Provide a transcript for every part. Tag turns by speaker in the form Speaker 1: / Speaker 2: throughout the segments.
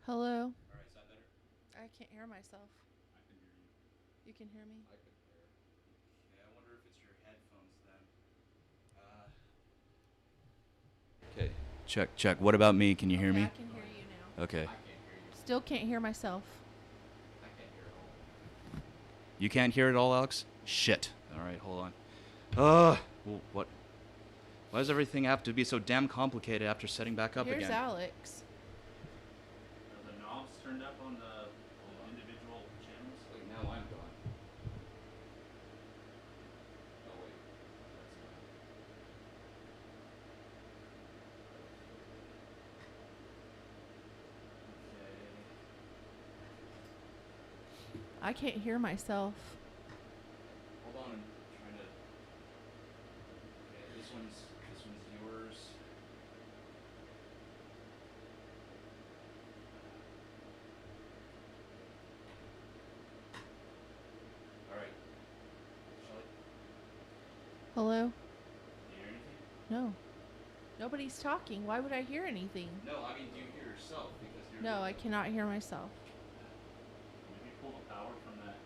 Speaker 1: Hello?
Speaker 2: Alright, is that better?
Speaker 1: I can't hear myself.
Speaker 2: I can hear you.
Speaker 1: You can hear me?
Speaker 2: I can hear. Okay, I wonder if it's your headphones then. Okay, check, check. What about me? Can you hear
Speaker 1: Okay,
Speaker 2: me?
Speaker 1: I can hear you now.
Speaker 2: Okay.
Speaker 3: I can't hear you.
Speaker 1: Still can't hear myself.
Speaker 3: I can't hear at all.
Speaker 2: You can't hear it all, Alex? Shit. Alright, hold on. Ugh. Well, what? Why does everything have to be so damn complicated after setting back up
Speaker 1: Here's
Speaker 2: again?
Speaker 1: Alex.
Speaker 4: Are the knobs turned up on the individual channels?
Speaker 2: Wait, now I'm gone. Oh, wait.
Speaker 1: I can't hear myself.
Speaker 2: Hold on, I'm trying to... Okay, this one's yours. Alright. Shall I?
Speaker 1: Hello?
Speaker 2: Do you hear anything?
Speaker 1: No. Nobody's talking. Why would I hear anything?
Speaker 2: No, I mean, do you hear yourself? Because you're...
Speaker 1: No, I cannot hear myself.
Speaker 4: Maybe pull the power from that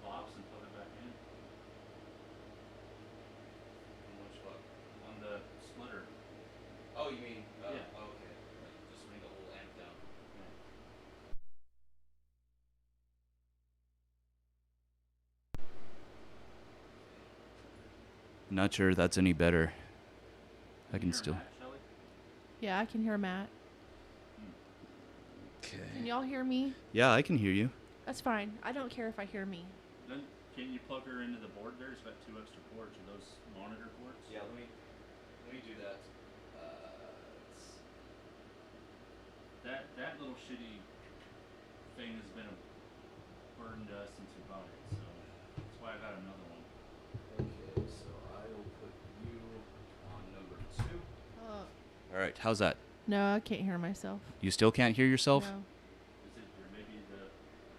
Speaker 4: box and plug it back in
Speaker 2: On which one?
Speaker 4: on the splitter.
Speaker 2: Oh, you mean...
Speaker 4: Yeah.
Speaker 2: Oh, okay. Like, just bring the whole amp down. Not sure if that's any better. I can
Speaker 4: Hear
Speaker 2: still...
Speaker 4: Matt, Shelley?
Speaker 1: Yeah, I can hear Matt. Can
Speaker 2: Okay.
Speaker 1: y'all hear me?
Speaker 2: Yeah, I can hear you.
Speaker 1: That's fine. I don't care if I hear me.
Speaker 4: Then can you plug her into the board there? It's got 2 extra ports. Are those monitor ports?
Speaker 2: Yeah, let me do that.
Speaker 4: That little shitty thing has been a burden to us since we bought it, so that's why I got another one.
Speaker 2: Okay, so I will put you on number 2.
Speaker 1: Oh.
Speaker 2: All right, how's that?
Speaker 1: No, I can't hear myself.
Speaker 2: You still can't hear yourself?
Speaker 1: No.
Speaker 4: Is it or maybe the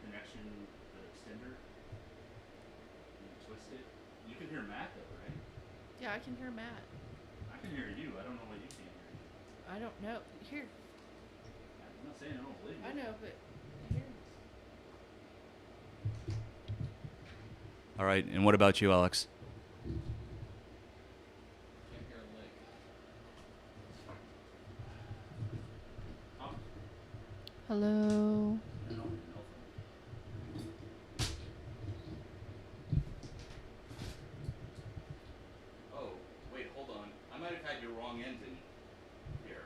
Speaker 4: connection, the extender? You twist it. You can hear Matt though, right?
Speaker 1: Yeah, I can hear Matt.
Speaker 4: I can hear you. I don't know why you can't hear.
Speaker 1: I don't know. Here.
Speaker 4: I'm not saying I don't believe you.
Speaker 1: I know, but here.
Speaker 2: All right, and what about you, Alex?
Speaker 3: Can't hear a lick.
Speaker 4: Oh,
Speaker 1: Hello?
Speaker 4: I don't hear nothing.
Speaker 2: Oh, wait, hold on. I might have had your wrong end in here.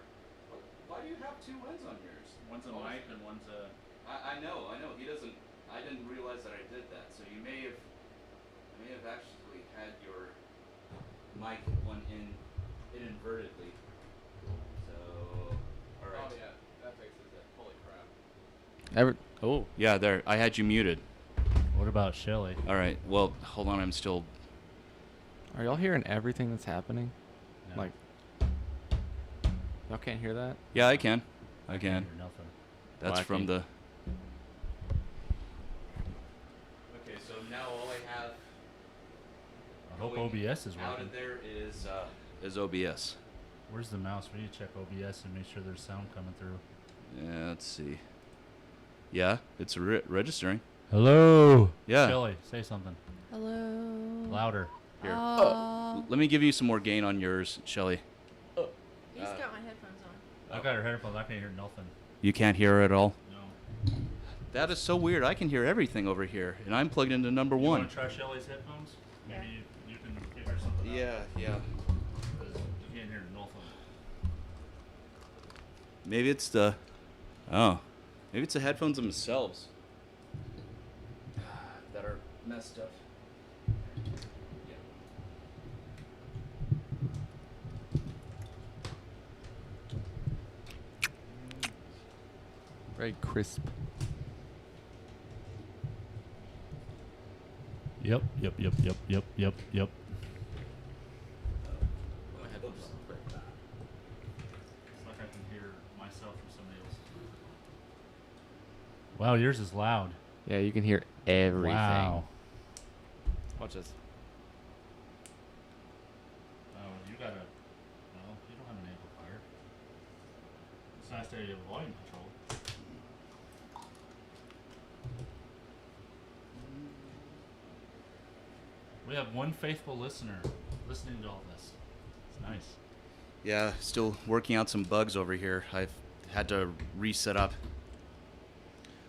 Speaker 2: Why do you have 2 ends on yours?
Speaker 4: One's a mic and one's a.
Speaker 2: I know. He doesn't. I didn't realize that I did that. So you may have actually had your mic one in inadvertently. So, all right.
Speaker 3: Oh yeah, that fixes it. Holy crap.
Speaker 2: Oh, yeah. There. I had you muted.
Speaker 4: What about Shelly?
Speaker 2: All right. Well, hold on. I'm still.
Speaker 5: Are y'all hearing everything that's happening?
Speaker 4: No.
Speaker 5: Like, y'all can't hear that?
Speaker 2: Yeah, I can. I
Speaker 4: Can't
Speaker 2: can.
Speaker 4: hear nothing.
Speaker 2: That's
Speaker 5: I
Speaker 2: from
Speaker 5: can-
Speaker 2: the. Okay, so now all I have
Speaker 4: I hope
Speaker 2: going
Speaker 4: OBS is
Speaker 2: out
Speaker 4: working.
Speaker 2: of there is OBS.
Speaker 4: Where's the mouse? We need to check OBS and make sure there's sound coming through.
Speaker 2: Yeah, let's see. Yeah, it's registering.
Speaker 4: Hello.
Speaker 2: Yeah.
Speaker 4: Shelly, say something
Speaker 1: Hello?
Speaker 4: louder.
Speaker 2: Here.
Speaker 1: Uh,
Speaker 2: Let me give you some more gain on yours, Shelly.
Speaker 1: He's got my headphones on.
Speaker 4: I got her headphones. I can't hear nothing.
Speaker 2: You can't hear her at all?
Speaker 4: No.
Speaker 2: That is so weird. I can hear everything over here, and I'm plugged into number
Speaker 4: You
Speaker 2: 1.
Speaker 4: want to try Shelly's headphones? Maybe
Speaker 1: Yeah.
Speaker 4: you can give her something. else,
Speaker 2: Yeah.
Speaker 4: 'cause you can't hear nothing.
Speaker 2: Maybe it's the... Oh. Maybe it's the headphones themselves that are messed up. Yeah.
Speaker 5: Very crisp.
Speaker 4: Yep.
Speaker 2: Oops.
Speaker 4: It's like I can hear myself from somebody else. Wow, yours is loud.
Speaker 5: Yeah, you can hear everything.
Speaker 4: Wow.
Speaker 5: Watch this.
Speaker 4: Oh, you got a. Well, you don't have an amplifier. It's nice that you have volume control. We have one faithful listener listening to all this. It's nice.
Speaker 2: Yeah, still working out some bugs over here. I've had to reset up.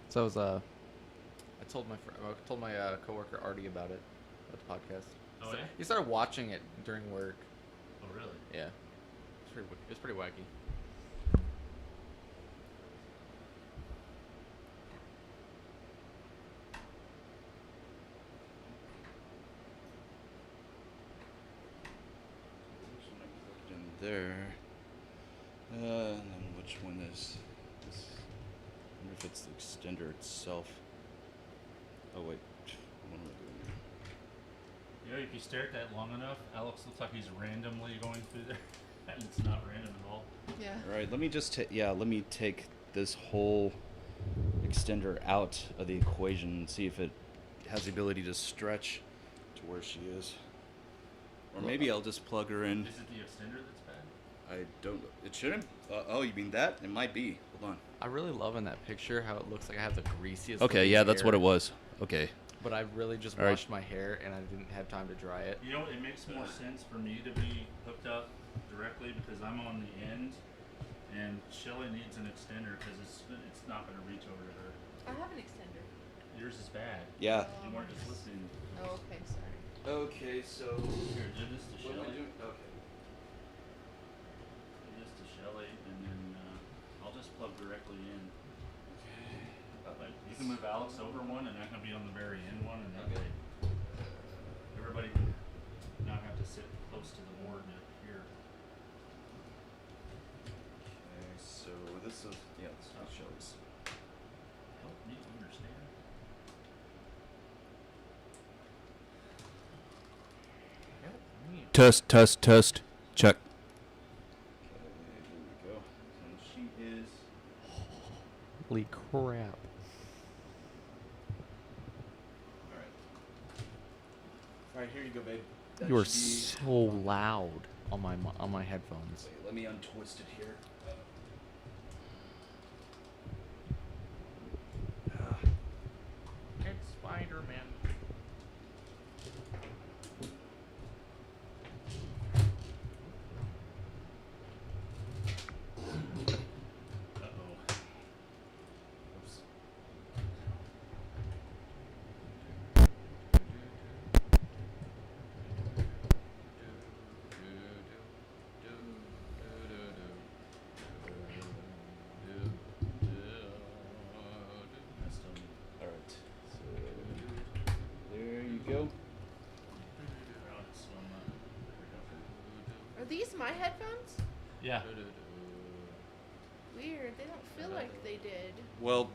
Speaker 5: So I was I told my coworker Artie about it, about the podcast.
Speaker 4: Oh,
Speaker 5: So
Speaker 4: yeah?
Speaker 5: he started watching it during work.
Speaker 4: Oh, really?
Speaker 5: Yeah, it's pretty wacky.
Speaker 2: Which one I plugged in there? And then which one is this? I wonder if it's the extender itself. Oh wait, what am I doing here?
Speaker 4: You know, if you stare at that long enough, Alex looks like he's randomly going through there. And it's not random at all.
Speaker 1: Yeah.
Speaker 2: All right, let me just let me take this whole extender out of the equation and see if it has the ability to stretch to where she is. Or maybe I'll just plug her in.
Speaker 4: Is it the extender that's bad?
Speaker 2: I don't. It shouldn't. Oh, you mean that? It might be. Hold on.
Speaker 5: I really love in that picture how it looks like I have the greasiest.
Speaker 2: Okay,
Speaker 5: looking
Speaker 2: yeah, that's what
Speaker 5: hair,
Speaker 2: it was. Okay.
Speaker 5: But I really just
Speaker 2: All right.
Speaker 5: washed my hair and I didn't have time to dry it.
Speaker 4: You know, it makes more sense for me to be hooked up directly because I'm on the end, and Shelly needs an extender because it's not going to reach over to her.
Speaker 1: I have an extender.
Speaker 4: Yours is bad.
Speaker 2: Yeah.
Speaker 4: You weren't just listening.
Speaker 1: Oh, okay, sorry.
Speaker 2: Okay, so.
Speaker 4: Here, do this to
Speaker 2: What am I
Speaker 4: Shelly.
Speaker 2: doing? Okay.
Speaker 4: Do this to Shelly, and then I'll just plug directly in. Like, you can move Alex over one, and I can be on the very end one, and that way everybody can not have to sit close to the board to hear.
Speaker 2: Okay, so this is this shows.
Speaker 4: Help me understand.
Speaker 2: Test, test, test. Check. Okay, here we go. And she is.
Speaker 5: Holy crap!
Speaker 2: All right, here you go, babe. That
Speaker 5: You are
Speaker 2: should be-
Speaker 5: so loud on my headphones.
Speaker 2: Wait, let me untwist it here.
Speaker 5: It's Spider-Man.
Speaker 4: Uh-oh.
Speaker 2: Oops.
Speaker 4: That's still me.
Speaker 2: All right. So there you go.
Speaker 4: Right, so I'm there we go.
Speaker 1: Are these my headphones?
Speaker 4: Yeah.
Speaker 1: Weird. They don't feel like they did.
Speaker 2: Well,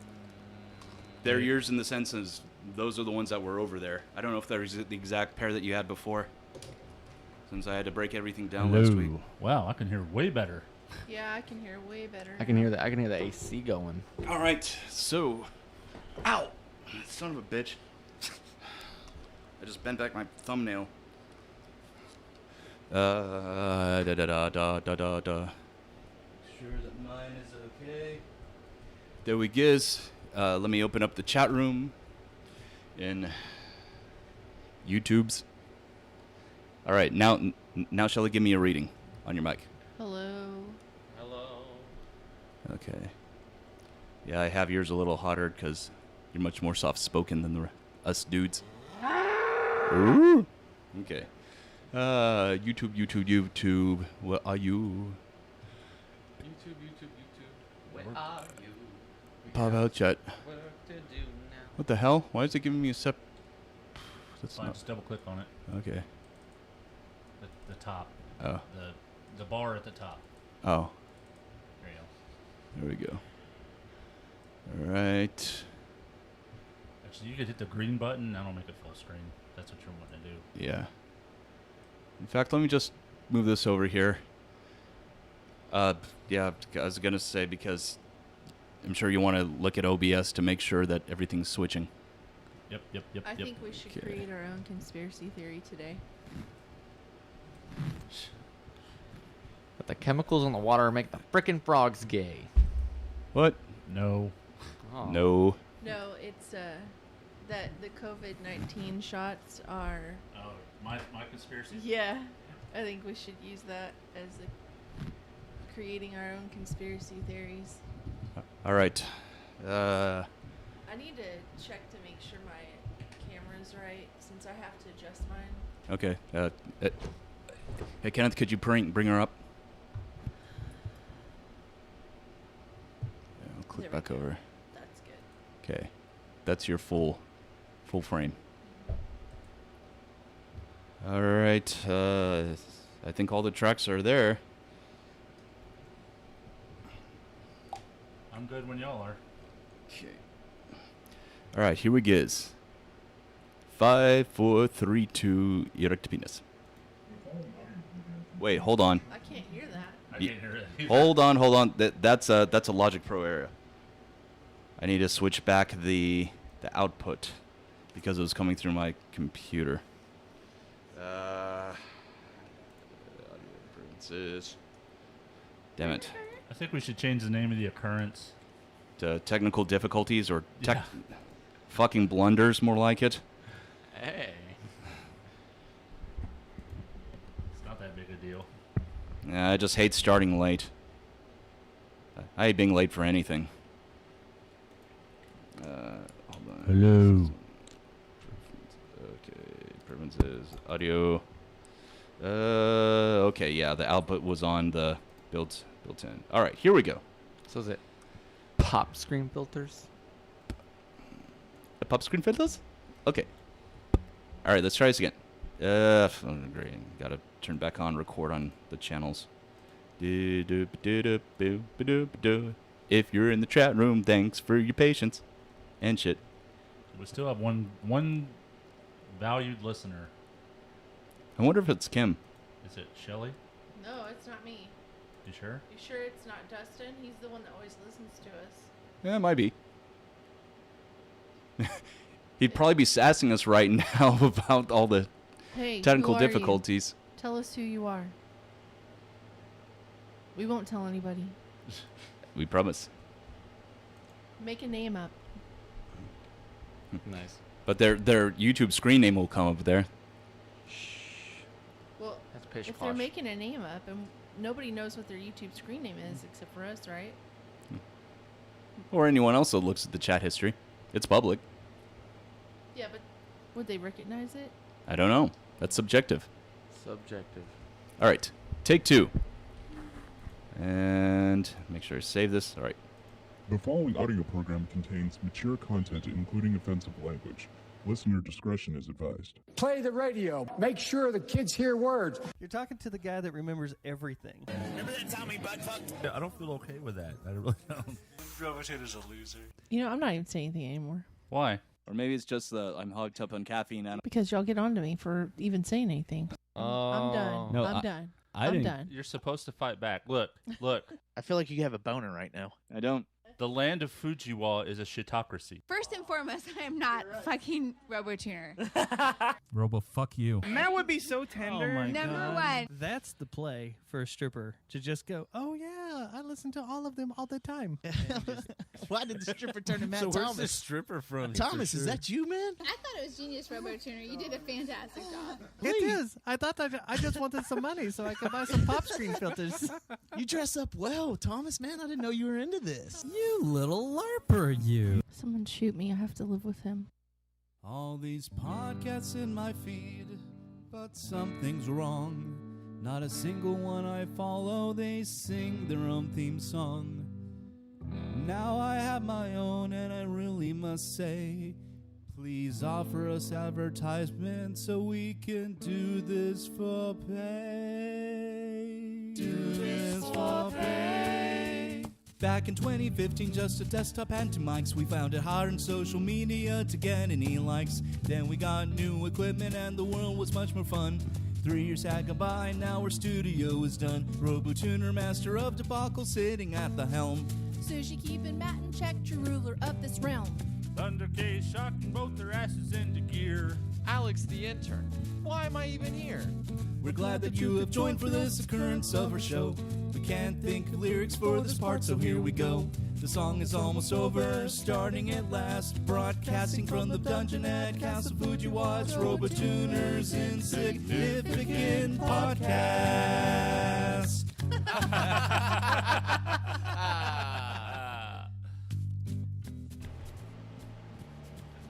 Speaker 2: they're yours in the sense as those are the ones that were over there. I don't know if they're the exact pair that you had before, since I had to break everything down last week.
Speaker 4: Wow, I can hear way better.
Speaker 1: Yeah, I can hear way better.
Speaker 5: I can hear that. I can hear the AC going.
Speaker 2: All right, so, ow, son of a bitch. I just bent back my thumbnail. Da da da da da da da. Make sure that mine is okay. There we go. Let me open up the chat room in YouTube's. All right, now Shelly, give me a reading on your mic.
Speaker 1: Hello.
Speaker 5: Hello.
Speaker 2: Okay. Yeah, I have yours a little hotter because you're much more soft-spoken than us dudes. Ooh. Okay. YouTube. What are you?
Speaker 5: YouTube. Where are you? We
Speaker 2: Pop
Speaker 5: have
Speaker 2: out chat.
Speaker 5: work to do now.
Speaker 2: What the hell? Why is it giving me a sep? That's
Speaker 4: Fine,
Speaker 2: not.
Speaker 4: just double click on it.
Speaker 2: Okay.
Speaker 4: The top.
Speaker 2: Oh.
Speaker 4: The bar at the top.
Speaker 2: Oh.
Speaker 4: There you go.
Speaker 2: There we go. All right.
Speaker 4: Actually, you could hit the green button. That'll make it full screen. That's what you're wanting to do.
Speaker 2: Yeah. In fact, let me just move this over here. Yeah, I was gonna say because I'm sure you want to look at OBS to make sure that everything's switching.
Speaker 4: Yep.
Speaker 1: I think we should
Speaker 2: Okay.
Speaker 1: create our own conspiracy theory today.
Speaker 5: But the chemicals in the water make the frickin' frogs gay.
Speaker 2: What?
Speaker 4: No.
Speaker 5: Oh.
Speaker 1: No, it's that the COVID-19 shots are
Speaker 4: Oh, My conspiracy.
Speaker 1: Yeah, I think we should use that as creating our own conspiracy theories.
Speaker 2: All right.
Speaker 1: I need to check to make sure my camera's right since I have to adjust mine.
Speaker 2: Okay. Hey, Kenneth, could you bring her up? Yeah, I'll click
Speaker 1: There we
Speaker 2: back
Speaker 1: go.
Speaker 2: over.
Speaker 1: That's good.
Speaker 2: Okay. That's your full frame. All right. I think all the tracks are there.
Speaker 4: I'm good when y'all are.
Speaker 2: Okay. All right, here we go. 5, 4, 3, 2, erect penis. Wait, hold on.
Speaker 1: I can't hear that.
Speaker 4: I can't hear it. either.
Speaker 2: Hold on. That's a Logic Pro area. I need to switch back the output because it was coming through my computer. Audio preferences. Damn it.
Speaker 4: I think we should change the name of the occurrence.
Speaker 2: To technical difficulties or
Speaker 4: Yeah.
Speaker 2: fucking blunders, more like it.
Speaker 5: Hey.
Speaker 4: It's not that big a deal.
Speaker 2: Yeah, I just hate starting late. I hate being late for anything. Hold on.
Speaker 4: Hello.
Speaker 2: Okay, preferences, audio. Okay, yeah, the output was on the built-in. All right, here we go.
Speaker 5: So is it pop screen filters?
Speaker 2: The pop screen filters? Okay. All right, let's try this again. Great. Gotta turn back on record on the channels. If you're in the chat room, thanks for your patience and shit.
Speaker 4: We still have one valued listener.
Speaker 2: I wonder if it's Kim.
Speaker 4: Is it Shelly?
Speaker 1: No, it's not me.
Speaker 4: You sure?
Speaker 1: You sure it's not Dustin? He's the one that always listens to us.
Speaker 2: Yeah, it might be. He'd probably be sassing us right now about all the
Speaker 1: Hey,
Speaker 2: technical
Speaker 1: who are you?
Speaker 2: difficulties.
Speaker 1: Tell us who you are. We won't tell anybody.
Speaker 2: We promise.
Speaker 1: Make a name up.
Speaker 5: Nice.
Speaker 2: But their YouTube screen name will come up there.
Speaker 1: Well,
Speaker 5: That's pish
Speaker 1: if they're
Speaker 5: posh.
Speaker 1: making a name up and nobody knows what their YouTube screen name is except for us, right?
Speaker 2: Or anyone else that looks at the chat history. It's public.
Speaker 1: Yeah, but would they recognize it?
Speaker 2: I don't know. That's subjective.
Speaker 5: Subjective.
Speaker 2: All right. Take 2. And make sure I save this. All right.
Speaker 6: The following audio program contains mature content, including offensive language. Listener discretion is advised.
Speaker 7: Play the radio. Make sure the kids hear words.
Speaker 8: You're talking to the guy that remembers everything.
Speaker 9: Remember that time we butt fucked?
Speaker 10: I don't feel okay with that. I really don't.
Speaker 9: Robotator's a loser.
Speaker 1: You know, I'm not even saying anything anymore.
Speaker 2: Why? Or maybe it's just I'm hogged up on caffeine. And
Speaker 1: Because y'all get on to me for even saying anything. I'm done.
Speaker 10: No,
Speaker 1: I'm done.
Speaker 10: I
Speaker 1: I'm
Speaker 10: didn't.
Speaker 1: done.
Speaker 4: You're supposed to fight back. Look.
Speaker 9: I feel like you have a boner right now.
Speaker 2: I don't.
Speaker 4: The land of Fujiwa is a shitocracy.
Speaker 11: First and foremost, I am not fucking RoboTuner.
Speaker 10: Robo, fuck you.
Speaker 8: That would be so tender.
Speaker 10: Oh my
Speaker 11: Number
Speaker 10: God.
Speaker 11: one.
Speaker 8: That's the play for a stripper to just go, oh yeah, I listen to all of them all the time.
Speaker 9: Why did the stripper turn to Matt
Speaker 10: So where's
Speaker 9: Thomas?
Speaker 10: the stripper from?
Speaker 9: Thomas, is that you, man?
Speaker 11: I thought it was genius, RoboTuner. You did a fantastic job.
Speaker 8: It is. I thought that I just wanted some money so I could buy some pop screen filters.
Speaker 9: You dress up well, Thomas, man. I didn't know you were into this.
Speaker 10: You little LARPer, you.
Speaker 1: Someone shoot me. I have to live with him.
Speaker 12: All these podcasts in my feed, but something's wrong. Not a single one I follow, they sing their own theme song. Now I have my own, and I really must say, please offer us advertisement so we can do this for pay. Do this for pay. Back in 2015, just a desktop and 2 mics. We found it hard on social media to get any likes. Then we got new equipment and the world was much more fun. 3 years had gone by, now our studio is done. RoboTuner, master of debacle, sitting at the helm.
Speaker 13: Sushi keeping Matt in check, true ruler of this realm.
Speaker 4: Thunder K shocking both their asses into gear.
Speaker 5: Alex the intern. Why am I even here?
Speaker 12: We're glad that you have joined for this occurrence of our show. We can't think of lyrics for this part, so here we go. The song is almost over, starting at last. Broadcasting from the dungeon at Castle Fujiwa's Robotuner's Insignificant Podcast.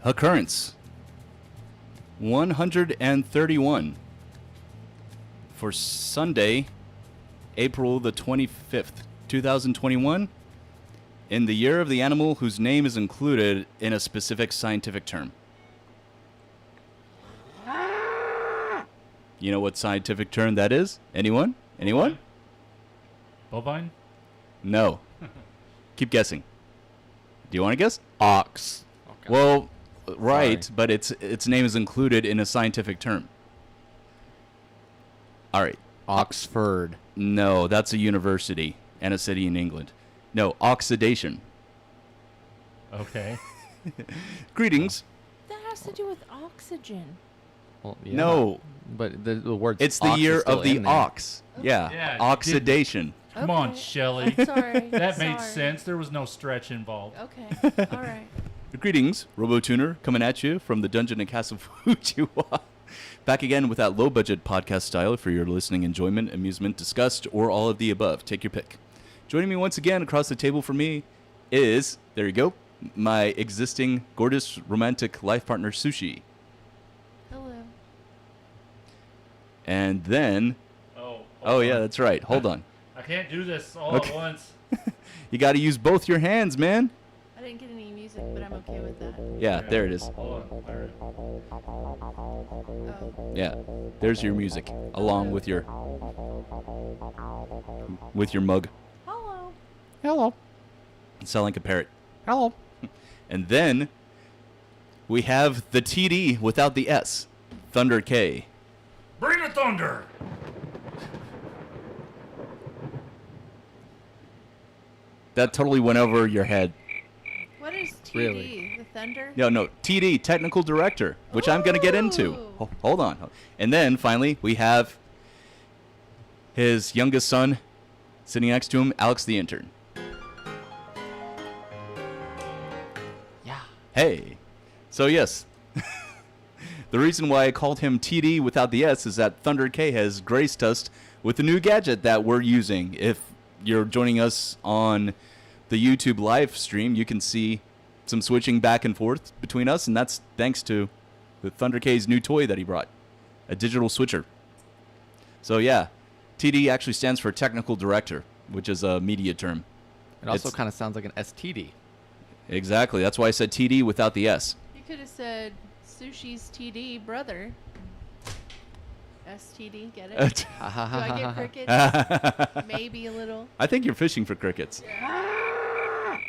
Speaker 2: Occurrence 131 for Sunday, April the 25th, 2021, in the year of the animal whose name is included in a specific scientific term. You know what scientific term that is? Anyone? Anyone?
Speaker 4: Bovine?
Speaker 2: No. Keep guessing. Do you want to guess?
Speaker 5: Ox. Okay.
Speaker 2: Well, right,
Speaker 5: Sorry.
Speaker 2: but its name is included in a scientific term. All right.
Speaker 5: Oxford.
Speaker 2: No, that's a university and a city in England. No, oxidation.
Speaker 4: Okay.
Speaker 2: Greetings.
Speaker 1: That has to do with oxygen.
Speaker 5: Well,
Speaker 2: No.
Speaker 5: But the word
Speaker 2: It's the
Speaker 5: ox is
Speaker 2: year
Speaker 5: still
Speaker 2: of the
Speaker 5: in there.
Speaker 2: ox. Yeah,
Speaker 4: Yeah, you
Speaker 2: oxidation.
Speaker 4: Come on,
Speaker 1: Okay.
Speaker 4: Shelley.
Speaker 1: Sorry.
Speaker 4: That made
Speaker 1: sorry.
Speaker 4: sense. There was no stretch involved.
Speaker 1: Okay. All right.
Speaker 2: Greetings, RoboTuner, coming at you from the Dungeon and Castle Fujiwa. Back again with that low-budget podcast style for your listening enjoyment, amusement, disgust, or all of the above. Take your pick. Joining me once again across the table for me is, there you go, my existing gorgeous romantic life partner, Sushi.
Speaker 1: Hello.
Speaker 2: And then...
Speaker 4: Oh,
Speaker 2: yeah, that's right. Hold on.
Speaker 4: I can't do this all
Speaker 2: Okay.
Speaker 4: at once.
Speaker 2: You got to use both your hands, man.
Speaker 1: I didn't get any music, but I'm okay with that.
Speaker 2: Yeah, there it is.
Speaker 4: Hold on. There.
Speaker 1: Oh.
Speaker 2: Yeah, there's your music, along with your mug.
Speaker 1: Hello.
Speaker 2: Hello. Sound like a parrot.
Speaker 5: Hello.
Speaker 2: And then we have the TD without the S, Thunder K.
Speaker 4: Bring the thunder!
Speaker 2: That totally went over your head.
Speaker 1: What is TD?
Speaker 5: Really?
Speaker 1: The thunder?
Speaker 2: No, TD, Technical Director, which I'm going to get into.
Speaker 1: Ooh.
Speaker 2: Hold on. And then finally, we have his youngest son sitting next to him, Alex the Intern.
Speaker 5: Yeah.
Speaker 2: Hey. So, yes. The reason why I called him TD without the S is that Thunder K has graced us with a new gadget that we're using. If you're joining us on the YouTube live stream, you can see some switching back and forth between us, and that's thanks to the Thunder K's new toy that he brought, a digital switcher. So, yeah, TD actually stands for Technical Director, which is a media term.
Speaker 5: It also kind of sounds like an STD.
Speaker 2: Exactly. That's why I said TD without the S.
Speaker 1: You could have said Sushi's TD brother. STD, get it? Do I get crickets? Maybe a little.
Speaker 2: I think you're fishing for crickets.
Speaker 1: I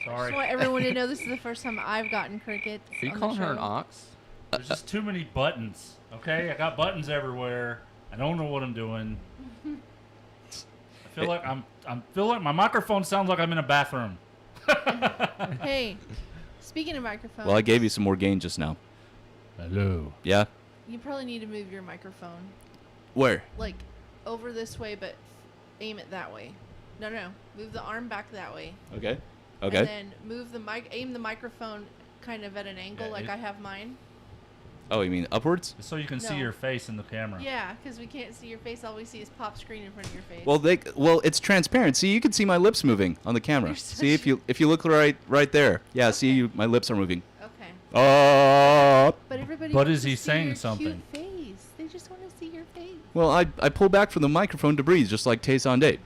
Speaker 4: Sorry.
Speaker 1: just want everyone to know this is the first time I've gotten crickets.
Speaker 5: Are you
Speaker 1: on the
Speaker 5: calling her an
Speaker 1: show.
Speaker 5: ox?
Speaker 4: There's just too many buttons. Okay, I got buttons everywhere. I don't know what I'm doing. I feel like my microphone sounds like I'm in a bathroom.
Speaker 1: Hey, speaking of microphones.
Speaker 2: Well, I gave you some more gain just now.
Speaker 4: Hello.
Speaker 2: Yeah?
Speaker 1: You probably need to move your microphone.
Speaker 2: Where?
Speaker 1: Like, over this way, but aim it that way. No. Move the arm back that way.
Speaker 2: Okay. Okay.
Speaker 1: And then move the aim the microphone kind of at an angle
Speaker 4: Yeah,
Speaker 1: like
Speaker 4: it-
Speaker 1: I have mine.
Speaker 2: Oh, you mean upwards?
Speaker 4: So you can see
Speaker 1: No.
Speaker 4: your face in the camera.
Speaker 1: Yeah, because we can't see your face. All we see is pop screen in front of your face.
Speaker 2: Well, it's transparent. See, you can see my lips moving on the camera.
Speaker 1: You're
Speaker 2: See if
Speaker 1: such
Speaker 2: you look right there. Yeah, see my lips are moving.
Speaker 1: Okay.
Speaker 2: But
Speaker 1: everybody.
Speaker 4: But
Speaker 1: wants
Speaker 4: is
Speaker 1: to
Speaker 4: he
Speaker 1: see
Speaker 4: saying
Speaker 1: your
Speaker 4: something?
Speaker 1: Cute face. They just want to see your face.
Speaker 2: Well, I pull back from the microphone to breathe, just like Taste on Date.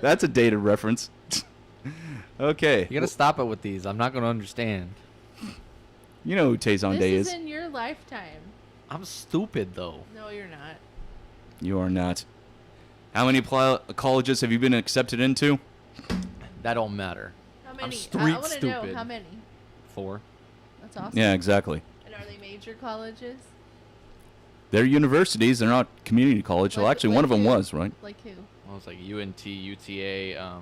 Speaker 2: That's a dated reference. Okay.
Speaker 5: You gotta stop it with these. I'm not gonna understand.
Speaker 2: You know who Taste on
Speaker 1: This
Speaker 2: Day
Speaker 1: is
Speaker 2: is.
Speaker 1: in your lifetime.
Speaker 5: I'm stupid though.
Speaker 1: No, you're not.
Speaker 2: You are not. How many colleges have you been accepted into?
Speaker 5: That don't matter.
Speaker 1: How many?
Speaker 5: I'm
Speaker 1: I
Speaker 5: street
Speaker 1: want to
Speaker 5: stupid.
Speaker 1: know how many.
Speaker 5: 4.
Speaker 1: That's awesome.
Speaker 2: Yeah, exactly.
Speaker 1: And are they major colleges?
Speaker 2: They're universities. They're not community college. Well,
Speaker 1: Like-
Speaker 2: actually, one of
Speaker 1: like
Speaker 2: them
Speaker 1: who?
Speaker 2: was, right?
Speaker 1: Like who?
Speaker 5: Well, it's like UNT, UTA,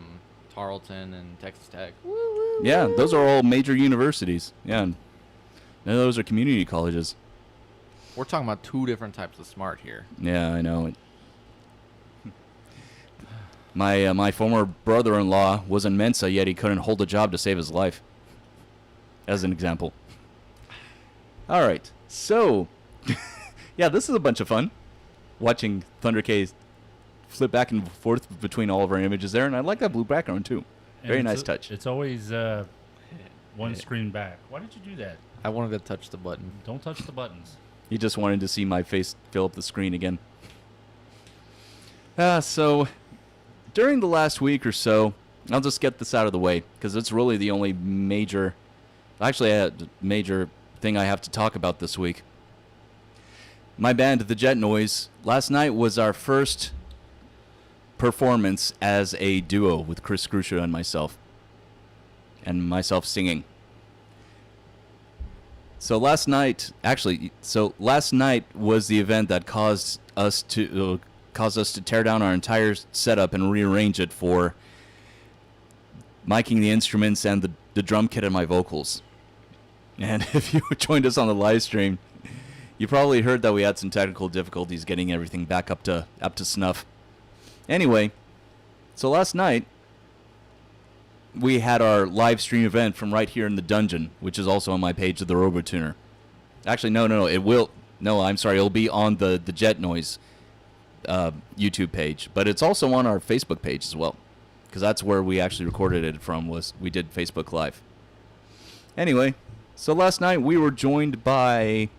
Speaker 5: Tarleton, and Texas Tech.
Speaker 2: Yeah, those are all major universities. Yeah. None of those are community colleges.
Speaker 5: We're talking about 2 different types of smart here.
Speaker 2: Yeah, I know. My former brother-in-law was in Mensa, yet he couldn't hold a job to save his life. As an example. All right, so yeah, this is a bunch of fun. Watching Thunder K flip back and forth between all of our images there, and I like that blue background too. Very nice touch.
Speaker 4: It's always one screen back. Why did you do that?
Speaker 5: I wanted to touch the button.
Speaker 4: Don't touch the buttons.
Speaker 2: He just wanted to see my face fill up the screen again. So during the last week or so, I'll just get this out of the way because it's really the only major thing I have to talk about this week. My band, The Jet Noise, last night was our first performance as a duo with Chris Grusha and myself singing. So last night was the event that caused us to tear down our entire setup and rearrange it for miking the instruments and the drum kit and my vocals. And if you joined us on the live stream, you probably heard that we had some technical difficulties getting everything back up to snuff. Anyway, so last night we had our live stream event from right here in the dungeon, which is also on my page of the RoboTuner. Actually, no, it'll be on the Jet Noise YouTube page, but it's also on our Facebook page as well, because that's where we actually recorded it from. We did Facebook Live. Anyway, so last night we were joined by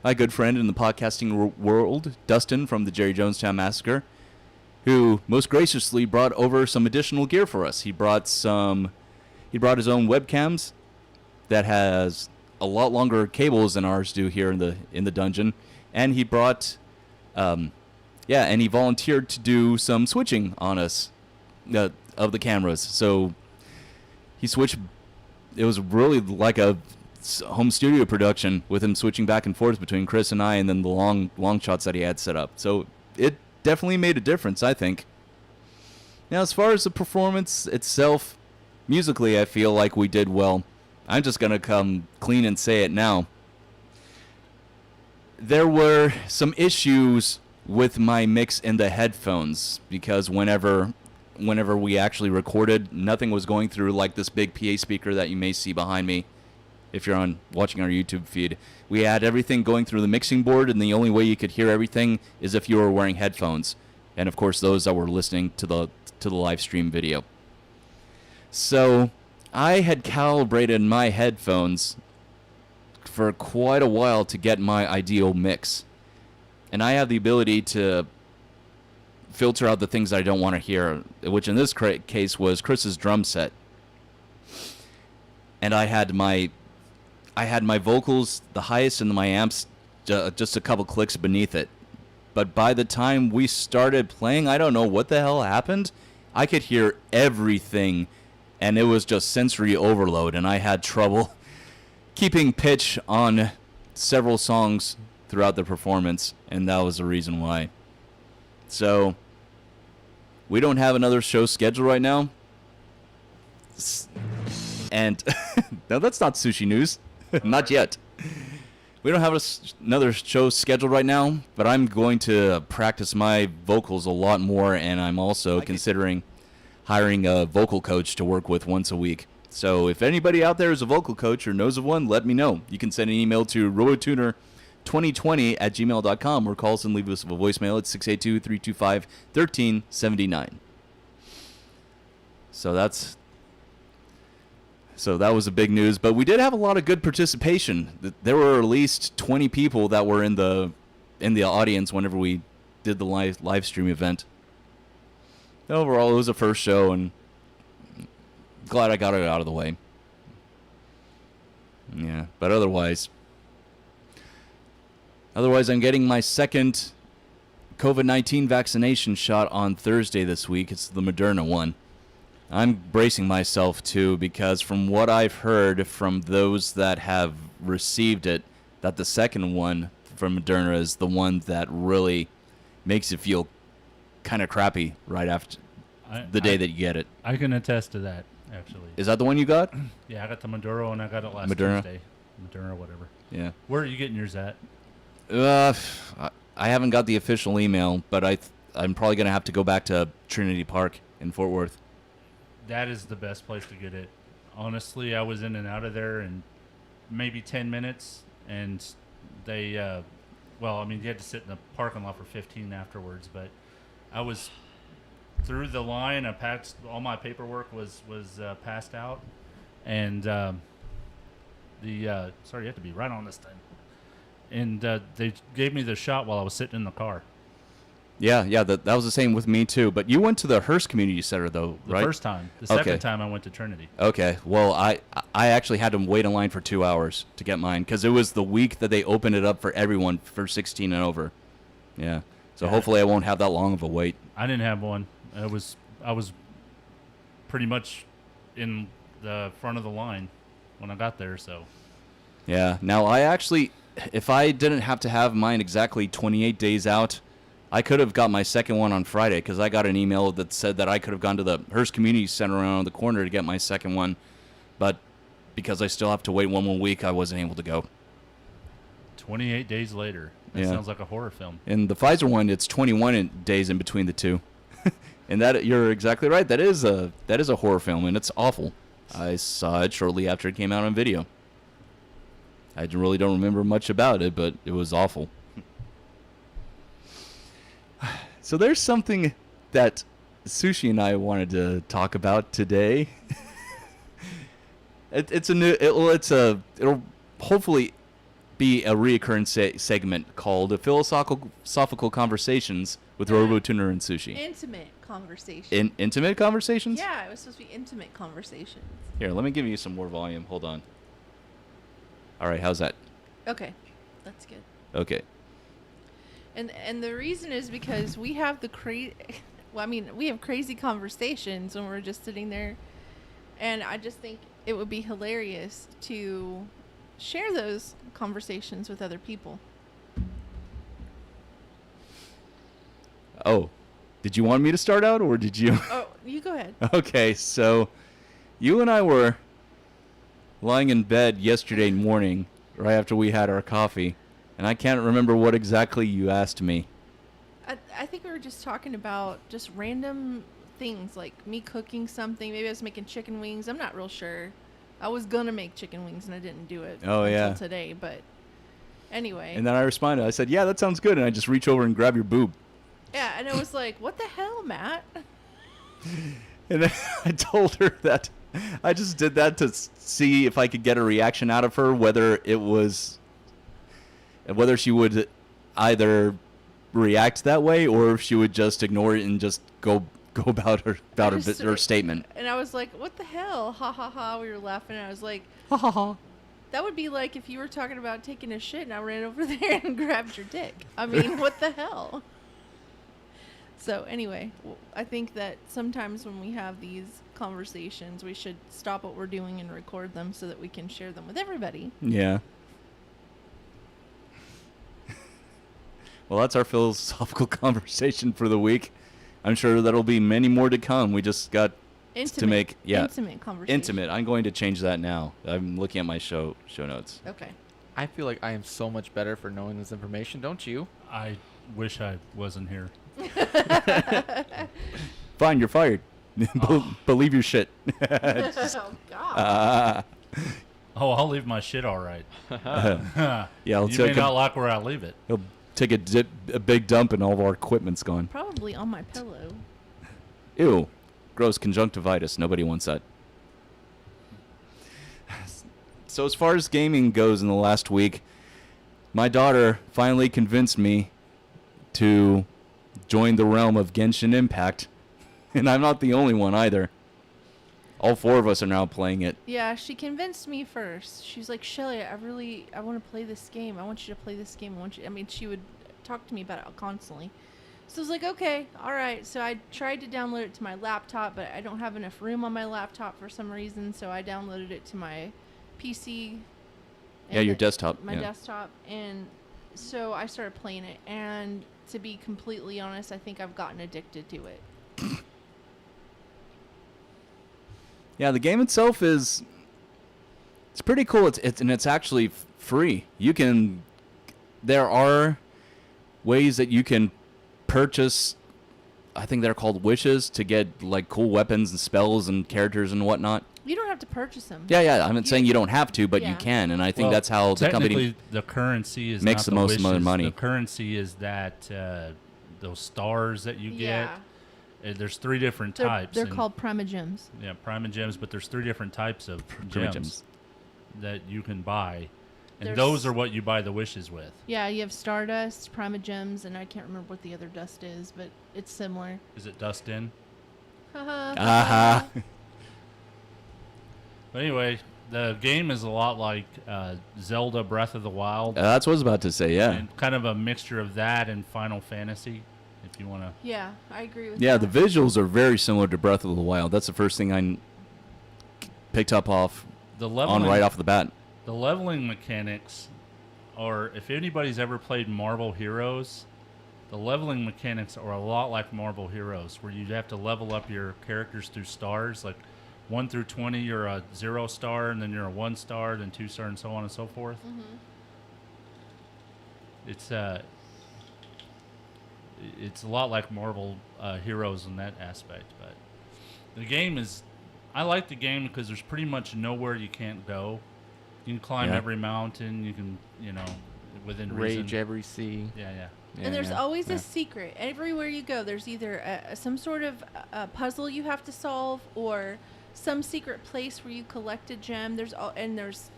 Speaker 2: my good friend in the podcasting world, Dustin from the Jerry Jonestown Massacre, who most graciously brought over some additional gear for us. He brought his own webcams that has a lot longer cables than ours do here in the dungeon, and he brought and he volunteered to do some switching on us of the cameras. So he switched. It was really like a home studio production with him switching back and forth between Chris and I, and then the long shots that he had set up. So it definitely made a difference, I think. Now, as far as the performance itself, musically, I feel like we did well. I'm just going to come clean and say it now. There were some issues with my mix in the headphones, because whenever we actually recorded, nothing was going through like this big PA speaker that you may see behind me if you're watching our YouTube feed. We had everything going through the mixing board, and the only way you could hear everything is if you were wearing headphones. And of course, those that were listening to the live stream video. So I had calibrated my headphones for quite a while to get my ideal mix. And I have the ability to filter out the things I don't want to hear, which in this case was Chris's drum set. And I had my vocals the highest and my amps just a couple clicks beneath it. But by the time we started playing, I don't know what the hell happened. I could hear everything, and it was just sensory overload, and I had trouble keeping pitch on several songs throughout the performance, and that was the reason why. So we don't have another show scheduled right now. And no, that's not sushi news. Not yet. We don't have another show scheduled right now, but I'm going to practice my vocals a lot more, and I'm also considering hiring a vocal coach to work with once a week. So if anybody out there is a vocal coach or knows of one, let me know. You can send an email to robotuner2020@gmail.com or call us and leave us a voicemail at 682-325-1379. So that was a big news, but we did have a lot of good participation. There were at least 20 people that were in the audience whenever we did the live stream event. Overall, it was a first show, and glad I got it out of the way. Yeah, but otherwise, I'm getting my second COVID-19 vaccination shot on Thursday this week. It's the Moderna one. I'm bracing myself, too, because from what I've heard from those that have received it, that the second one from Moderna is the one that really makes you feel kind of crappy right after the day that you get it.
Speaker 4: I can attest to that, actually.
Speaker 2: Is that the one you got?
Speaker 4: Yeah, I got the Maduro, and I got it last
Speaker 2: Moderna?
Speaker 4: Tuesday. Moderna, whatever.
Speaker 2: Yeah.
Speaker 4: Where are you getting yours at?
Speaker 2: I haven't got the official email, but I'm probably gonna have to go back to Trinity Park in Fort Worth.
Speaker 4: That is the best place to get it. Honestly, I was in and out of there in maybe 10 minutes, and they, well, I mean, you had to sit in the parking lot for 15 afterwards, but I was through the line. I packed all my paperwork was passed out, and sorry, you have to be right on this thing. And they gave me the shot while I was sitting in the car.
Speaker 2: Yeah, that was the same with me too. But you went to the Hearst Community Center though, right?
Speaker 4: The first time. The second time I went to Trinity.
Speaker 2: Okay. Well, I actually had to wait in line for 2 hours to get mine because it was the week that they opened it up for everyone for 16 and over. Yeah. So hopefully I won't have that long of a wait.
Speaker 4: I didn't have one. I was pretty much in the front of the line when I got there. So.
Speaker 2: Yeah. Now I actually, if I didn't have to have mine exactly 28 days out, I could have got my second one on Friday because I got an email that said that I could have gone to the Hearst Community Center around the corner to get my second one. But because I still have to wait one more week, I wasn't able to go.
Speaker 4: 28 days later. That sounds like a horror film.
Speaker 2: And the Pfizer one, it's 21 days in between the two. And that you're exactly right. That is a horror film, and it's awful. I saw it shortly after it came out on video. I really don't remember much about it, but it was awful. So there's something that Sushi and I wanted to talk about today. It'll hopefully be a reoccurring segment called Philosophical Conversations with RoboTuner and Sushi.
Speaker 1: Intimate conversations.
Speaker 2: Intimate conversations?
Speaker 1: Yeah, it was supposed to be intimate conversations.
Speaker 2: Here, let me give you some more volume. Hold on. All right, how's that?
Speaker 1: Okay, that's good.
Speaker 2: Okay.
Speaker 1: And the reason is because we have we have crazy conversations when we're just sitting there, and I just think it would be hilarious to share those conversations with other people.
Speaker 2: Oh, did you want me to start out, or did you?
Speaker 1: Oh, you go ahead.
Speaker 2: Okay, so you and I were lying in bed yesterday morning, right after we had our coffee, and I can't remember what exactly you asked me.
Speaker 1: I think we were just talking about just random things, like me cooking something. Maybe I was making chicken wings. I'm not real sure. I was gonna make chicken wings, and I didn't do it until today, but anyway.
Speaker 2: And then I responded. I said, yeah, that sounds good, and I just reach over and grab your boob.
Speaker 1: Yeah, and I was like, what the hell, Matt?
Speaker 2: And then I told her that I just did that to see if I could get a reaction out of her, whether she would either react that way or if she would just ignore it and just go about her statement.
Speaker 1: And I was like, what the hell? Ha ha ha. We were laughing, and I was like,
Speaker 2: ha ha ha.
Speaker 1: That would be like if you were talking about taking a shit and I ran over there and grabbed your dick. I mean, what the hell? So anyway, I think that sometimes when we have these conversations, we should stop what we're doing and record them so that we can share them with everybody.
Speaker 2: Yeah. Well, that's our philosophical conversation for the week. I'm sure that'll be many more to come. We just got to make
Speaker 1: intimate conversation.
Speaker 2: Intimate. I'm going to change that now. I'm looking at my show notes.
Speaker 1: Okay.
Speaker 5: I feel like I am so much better for knowing this information, don't you?
Speaker 4: I wish I wasn't here.
Speaker 2: Fine, you're fired. Believe your shit.
Speaker 1: Oh, God.
Speaker 4: I'll leave my shit all right.
Speaker 2: Yeah,
Speaker 4: you may not like where I leave it.
Speaker 2: He'll take a big dump and all of our equipment's gone.
Speaker 1: Probably on my pillow.
Speaker 2: Ew. Gross conjunctivitis. Nobody wants that. So as far as gaming goes in the last week, my daughter finally convinced me to join the realm of Genshin Impact. And I'm not the only one either. All four of us are now playing it.
Speaker 1: Yeah, she convinced me first. She's like, Shelly, I want to play this game. I want you to play this game. She would talk to me about it constantly. So I was like, okay, all right. So I tried to download it to my laptop, but I don't have enough room on my laptop for some reason. So I downloaded it to my PC.
Speaker 2: Yeah, your desktop.
Speaker 1: My desktop. And so I started playing it. And to be completely honest, I think I've gotten addicted to it.
Speaker 2: Yeah, the game itself it's pretty cool. It's actually free. There are ways that you can purchase I think they're called wishes to get like cool weapons and spells and characters and whatnot.
Speaker 1: You don't have to purchase them.
Speaker 2: Yeah. I'm not saying you don't have to, but
Speaker 1: Yeah.
Speaker 2: you can, and I think that's how the company
Speaker 4: technically the currency is
Speaker 2: makes
Speaker 4: not
Speaker 2: the most
Speaker 4: wishes.
Speaker 2: amount of money.
Speaker 4: The currency is that those stars that you get.
Speaker 1: Yeah.
Speaker 4: There's 3 different types.
Speaker 1: They're
Speaker 4: and-
Speaker 1: called primogems.
Speaker 4: Yeah, Primogems, but there's 3 different types of
Speaker 2: Primogems.
Speaker 4: gems that you can buy, and
Speaker 1: There's-
Speaker 4: those are what you buy the wishes with.
Speaker 1: Yeah, you have stardust, primogems, and I can't remember what the other dust is, but it's similar.
Speaker 4: Is it dust in?
Speaker 2: Uh-huh.
Speaker 4: But anyway, the game is a lot like Zelda Breath of the Wild.
Speaker 2: That's what I was about to say, yeah.
Speaker 4: And kind of a mixture of that and Final Fantasy, if you want to.
Speaker 1: Yeah, I agree with
Speaker 2: Yeah,
Speaker 1: that.
Speaker 2: the visuals are very similar to Breath of the Wild. That's the first thing I picked up off
Speaker 4: The
Speaker 2: on
Speaker 4: leveling,
Speaker 2: right off the bat.
Speaker 4: The leveling mechanics, or if anybody's ever played Marvel Heroes, the leveling mechanics are a lot like Marvel Heroes, where you have to level up your characters through stars. Like 1 through 20, you're a 0 star, and then you're a 1 star, then 2 star, and so on and so forth. It's a lot like Marvel Heroes in that aspect. But the game is, I like the game because there's pretty much nowhere you can't go. You can climb
Speaker 5: Yeah.
Speaker 4: every mountain. You can, within
Speaker 5: Rage
Speaker 4: reason.
Speaker 5: every sea.
Speaker 4: Yeah.
Speaker 1: And there's always a secret. Everywhere you go, there's either some sort of puzzle you have to solve or some secret place where you collect a gem. There's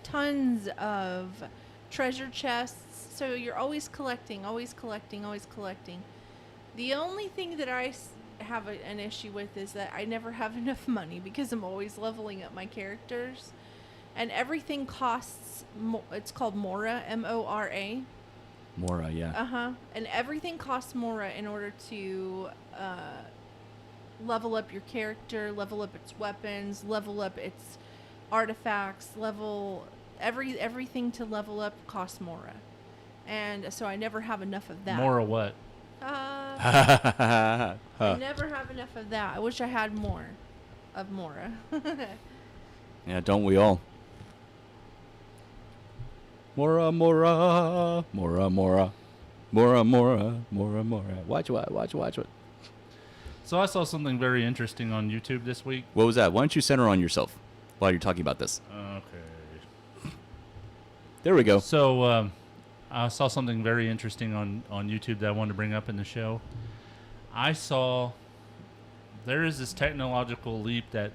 Speaker 1: tons of treasure chests. So you're always collecting, always collecting, always collecting. The only thing that I have an issue with is that I never have enough money because I'm always leveling up my characters. And everything costs, it's called Mora, M-O-R-A.
Speaker 2: Mora, yeah.
Speaker 1: Uh-huh. And everything costs Mora in order to level up your character, level up its weapons, level up its artifacts, everything to level up costs Mora. And so I never have enough of that.
Speaker 4: More or what?
Speaker 1: I never have enough of that. I wish I had more of Mora.
Speaker 2: Yeah, don't we all? Mora, Mora, Mora, Mora, Mora, Mora, Mora, Mora. Watch what?
Speaker 4: So I saw something very interesting on YouTube this week.
Speaker 2: What was that? Why don't you center on yourself while you're talking about this?
Speaker 4: Okay.
Speaker 2: There we go.
Speaker 4: So I saw something very interesting on YouTube that I wanted to bring up in the show. I saw there is this technological leap that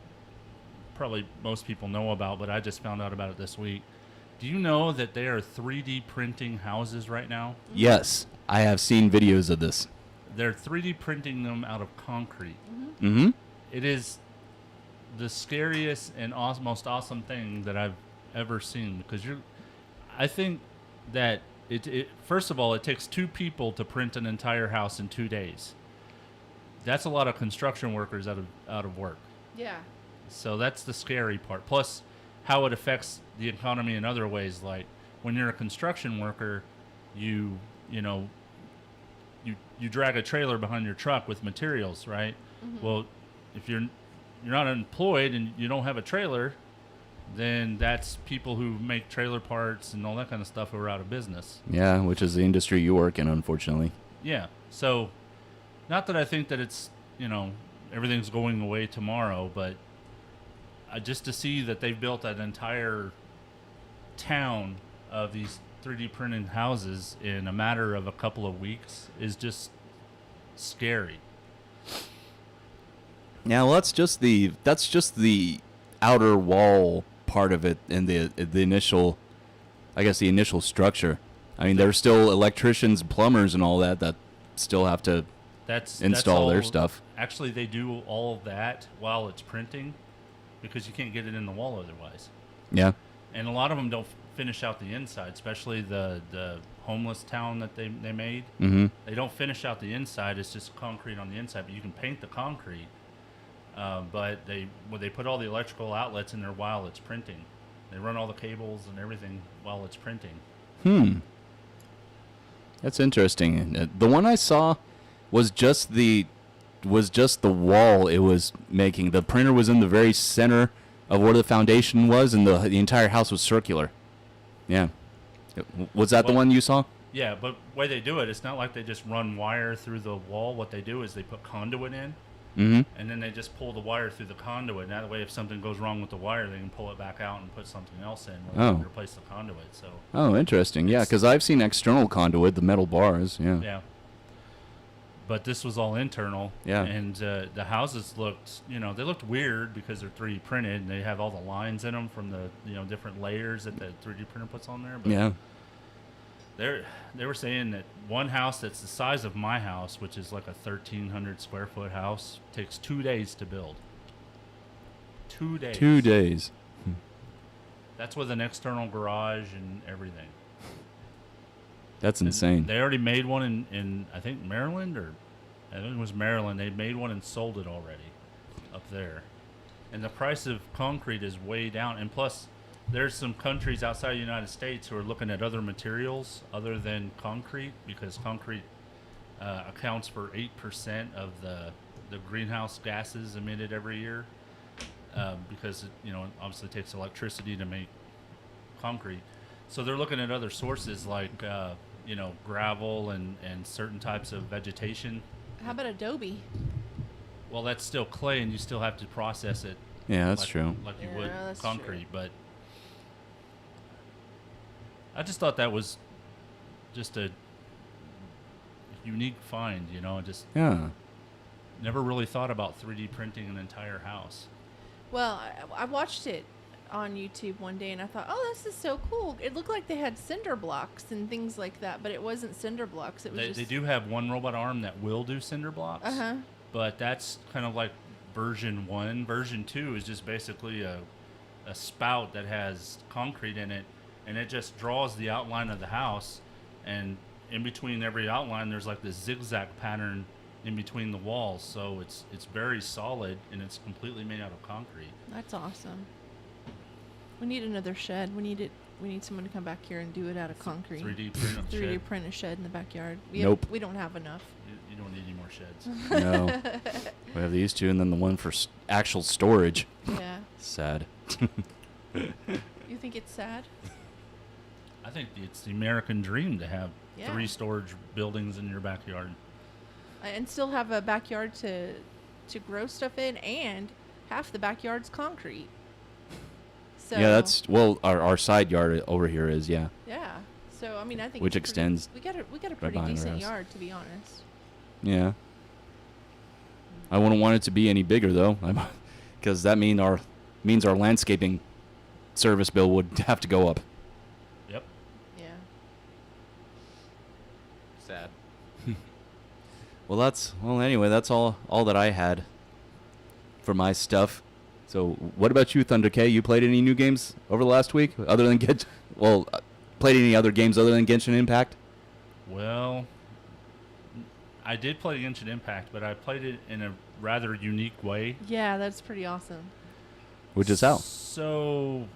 Speaker 4: probably most people know about, but I just found out about it this week. Do you know that they are 3D printing houses right now?
Speaker 2: Yes, I have seen videos of this.
Speaker 4: They're 3D printing them out of concrete.
Speaker 2: Mm-hmm.
Speaker 4: It is the scariest and most awesome thing that I've ever seen, because I think that it first of all, it takes 2 people to print an entire house in 2 days. That's a lot of construction workers out of work.
Speaker 1: Yeah.
Speaker 4: So that's the scary part. Plus, how it affects the economy in other ways. Like when you're a construction worker, you drag a trailer behind your truck with materials, right?
Speaker 1: Mm-hmm.
Speaker 4: Well, if you're not employed and you don't have a trailer, then that's people who make trailer parts and all that kind of stuff who are out of business.
Speaker 2: Yeah, which is the industry you work in, unfortunately.
Speaker 4: Yeah. So, not that I think that it's, everything's going away tomorrow, but just to see that they've built an entire town of these 3D printed houses in a matter of a couple of weeks is just scary.
Speaker 2: Yeah, well, that's just the outer wall part of it and the initial, I guess, the initial structure. I mean, there's still electricians, plumbers, and all that still have to install their stuff.
Speaker 4: Actually, they do all of that while it's printing because you can't get it in the wall otherwise.
Speaker 2: Yeah.
Speaker 4: And a lot of them don't finish out the inside, especially the homeless town that they made.
Speaker 2: Mm-hmm.
Speaker 4: They don't finish out the inside. It's just concrete on the inside, but you can paint the concrete. But they put all the electrical outlets in there while it's printing. They run all the cables and everything while it's printing.
Speaker 2: That's interesting. The one I saw was just the wall it was making. The printer was in the very center of where the foundation was, and the entire house was circular. Yeah. Was that the one you saw?
Speaker 4: Yeah, but the way they do it, it's not like they just run wire through the wall. What they do is they put conduit in,
Speaker 14: Mm-hmm.
Speaker 4: and then they just pull the wire through the conduit. And that way, if something goes wrong with the wire, they can pull it back out and put something else in rather than replace the conduit. So.
Speaker 14: Oh, interesting. Yeah, because I've seen external conduit, the metal bars. Yeah.
Speaker 4: Yeah. But this was all internal.
Speaker 14: Yeah.
Speaker 4: And the houses looked, they looked weird because they're 3D printed and they have all the lines in them from the, different layers that the 3D printer puts on there. But
Speaker 14: Yeah.
Speaker 4: They were saying that one house that's the size of my house, which is like a 1,300 square foot house, takes 2 days to build. 2 days.
Speaker 14: 2 days.
Speaker 4: That's with an external garage and everything.
Speaker 14: That's insane.
Speaker 4: They already made one in I think Maryland, or I think it was Maryland. They made one and sold it already up there. And the price of concrete is way down. And plus, there's some countries outside the United States who are looking at other materials other than concrete, because concrete accounts for 8% of the greenhouse gases emitted every year, because it obviously takes electricity to make concrete. So they're looking at other sources like gravel and certain types of vegetation.
Speaker 1: How about Adobe?
Speaker 4: Well, that's still clay, and you still have to process it.
Speaker 14: Yeah, that's true.
Speaker 4: Like you
Speaker 1: Yeah,
Speaker 4: would
Speaker 1: that's
Speaker 4: concrete,
Speaker 1: true.
Speaker 4: but I just thought that was just a unique find. Just
Speaker 14: Yeah.
Speaker 4: never really thought about 3D printing an entire house.
Speaker 1: Well, I watched it on YouTube one day and I thought, oh, this is so cool. It looked like they had cinder blocks and things like that, but it wasn't cinder blocks. It was
Speaker 4: They do have one robot arm that will do cinder blocks, but that's kind of like version 1. Version 2 is just basically a spout that has concrete in it, and it just draws the outline of the house, and in between every outline there's like this zigzag pattern in between the walls, so it's very solid and it's completely made out of concrete.
Speaker 1: That's awesome. We need another shed. We need someone to come back here and do it out of concrete.
Speaker 4: 3D print a
Speaker 1: 3D
Speaker 4: shed.
Speaker 1: print a shed in the backyard.
Speaker 14: Nope.
Speaker 1: We don't have enough.
Speaker 4: You don't need any more sheds.
Speaker 14: No. We have these two and then the one for actual storage.
Speaker 1: Yeah.
Speaker 14: Sad.
Speaker 1: You think it's sad?
Speaker 4: I think it's the American dream to have
Speaker 1: Yeah.
Speaker 4: 3 storage buildings in your backyard.
Speaker 1: And still have a backyard to grow stuff in, and half the backyard's concrete. So
Speaker 14: Yeah, that's our side yard over here is, yeah.
Speaker 1: Yeah. So I mean, I think
Speaker 14: Which
Speaker 1: it's
Speaker 14: extends
Speaker 1: we got a
Speaker 14: right
Speaker 1: pretty
Speaker 14: behind our
Speaker 1: decent
Speaker 14: house.
Speaker 1: yard, to be honest.
Speaker 14: Yeah. I wouldn't want it to be any bigger though, because that means our landscaping service bill would have to go up.
Speaker 4: Yep.
Speaker 1: Yeah.
Speaker 5: Sad.
Speaker 14: Well, anyway, that's all that I had for my stuff. So, what about you, Thunder K? You played any new games over the last week other than played any other games other than Genshin Impact?
Speaker 4: Well, I did play Genshin Impact, but I played it in a rather unique way.
Speaker 1: Yeah, that's pretty awesome.
Speaker 14: Which is how?
Speaker 4: So,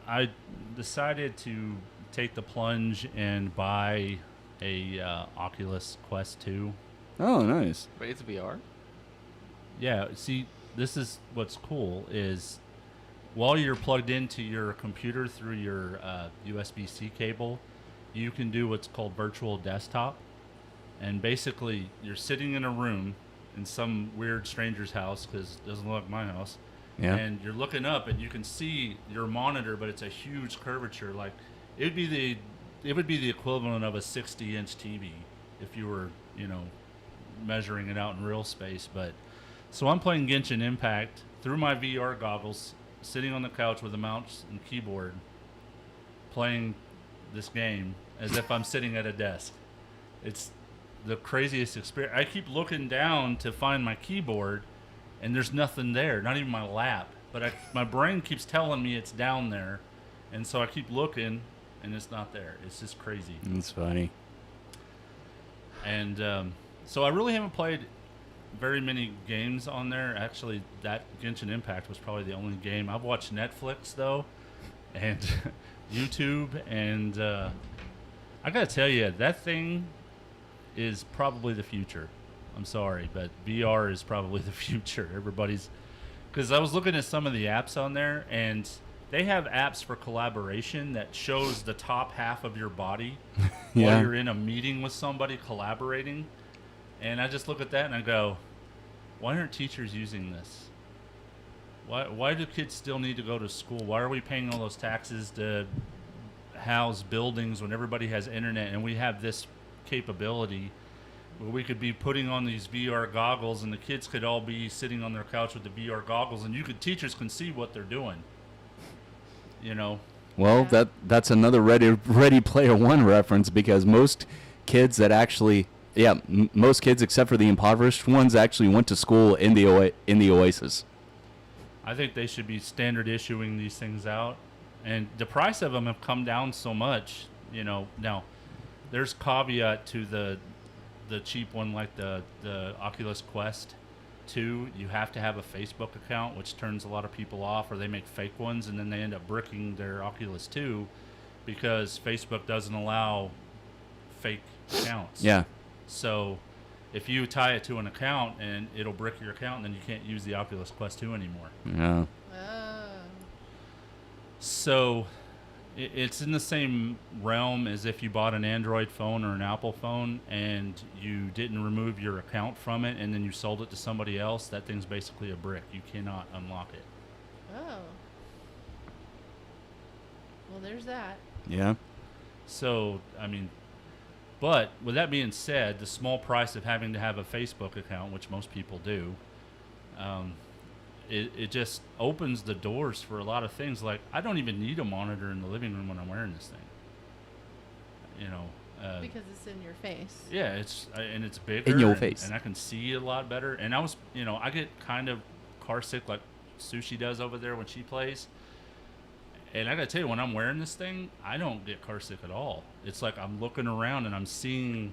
Speaker 4: I decided to take the plunge and buy a Oculus Quest 2.
Speaker 14: Oh, nice.
Speaker 5: Wait, it's VR?
Speaker 4: Yeah, see, this is what's cool is while you're plugged into your computer through your USB-C cable, you can do what's called virtual desktop. And basically, you're sitting in a room in some weird stranger's house, because it doesn't look like my house.
Speaker 14: Yeah.
Speaker 4: And you're looking up and you can see your monitor, but it's a huge curvature. Like, it would be the equivalent of a 60-inch TV if you were, measuring it out in real space. But so I'm playing Genshin Impact through my VR goggles, sitting on the couch with a mouse and keyboard, playing this game as if I'm sitting at a desk. It's the craziest experience. I keep looking down to find my keyboard, and there's nothing there, not even my lap. But my brain keeps telling me it's down there, and so I keep looking, and it's not there. It's just crazy.
Speaker 14: That's funny.
Speaker 4: And so I really haven't played very many games on there. Actually, that Genshin Impact was probably the only game. I've watched Netflix, though, and YouTube, and I gotta tell you, that thing is probably the future. I'm sorry, but VR is probably the future. Because I was looking at some of the apps on there, and They have apps for collaboration that shows the top half of your body
Speaker 14: Yeah.
Speaker 4: while you're in a meeting with somebody collaborating. And I just look at that and I go, why aren't teachers using this? Why do kids still need to go to school? Why are we paying all those taxes to house buildings when everybody has internet and we have this capability where we could be putting on these VR goggles and the kids could all be sitting on their couch with the VR goggles and teachers can see what they're doing. You know.
Speaker 14: Well, that's another Ready Player One reference, because most kids that actually, most kids except for the impoverished ones actually went to school in the Oasis.
Speaker 4: I think they should be standard issuing these things out, and the price of them have come down so much. You know, now there's caveat to the cheap one like the Oculus Quest 2. You have to have a Facebook account, which turns a lot of people off, or they make fake ones and then they end up bricking their Oculus 2 because Facebook doesn't allow fake accounts.
Speaker 14: Yeah.
Speaker 4: So if you tie it to an account and it'll brick your account, and then you can't use the Oculus Quest 2 anymore.
Speaker 14: Yeah.
Speaker 4: So it's in the same realm as if you bought an Android phone or an Apple phone and you didn't remove your account from it and then you sold it to somebody else. That thing's basically a brick. You cannot unlock it.
Speaker 1: Oh. Well, there's that.
Speaker 14: Yeah.
Speaker 4: So, I mean, but with that being said, the small price of having to have a Facebook account, which most people do, it just opens the doors for a lot of things. Like, I don't even need a monitor in the living room when I'm wearing this thing. You know.
Speaker 1: Because it's in your face.
Speaker 4: Yeah, and it's bigger.
Speaker 14: In your face.
Speaker 4: And I can see a lot better. And I get kind of car sick like Sushi does over there when she plays. And I gotta tell you, when I'm wearing this thing, I don't get car sick at all. It's like I'm looking around and I'm seeing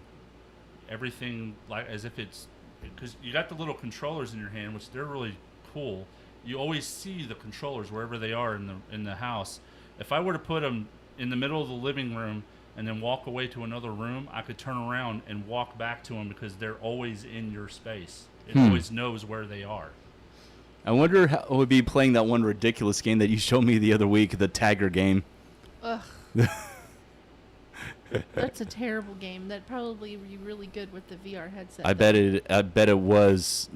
Speaker 4: everything like as if it's, because you got the little controllers in your hand, which they're really cool. You always see the controllers wherever they are in the house. If I were to put them in the middle of the living room and then walk away to another room, I could turn around and walk back to them because they're always in your space. It always knows where they are.
Speaker 14: I wonder how it would be playing that one ridiculous game that you showed me the other week, the Tagger game.
Speaker 1: Ugh. That's a terrible game. That'd probably be really good with the VR headset.
Speaker 14: I bet it was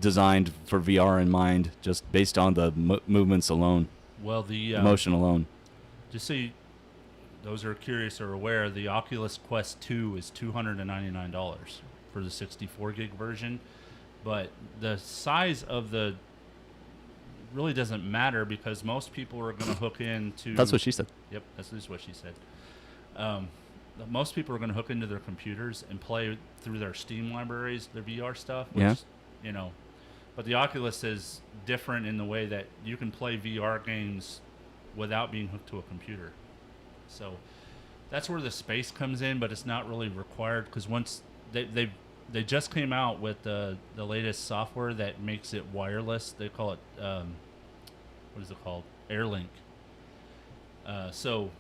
Speaker 14: designed for VR in mind, just based on the movements alone.
Speaker 4: Well, the
Speaker 14: motion alone.
Speaker 4: Just so those who are curious or aware, the Oculus Quest 2 is $299 for the 64 gig version, but the size of the really doesn't matter because most people are going to hook into.
Speaker 14: That's what she said.
Speaker 4: Yep, that's just what she said. Most people are going to hook into their computers and play through their Steam libraries, their VR stuff. Which, but the Oculus is different in the way that you can play VR games without being hooked to a computer. So that's where the space comes in, but it's not really required because once they just came out with the latest software that makes it wireless. They call it what is it called? AirLink. So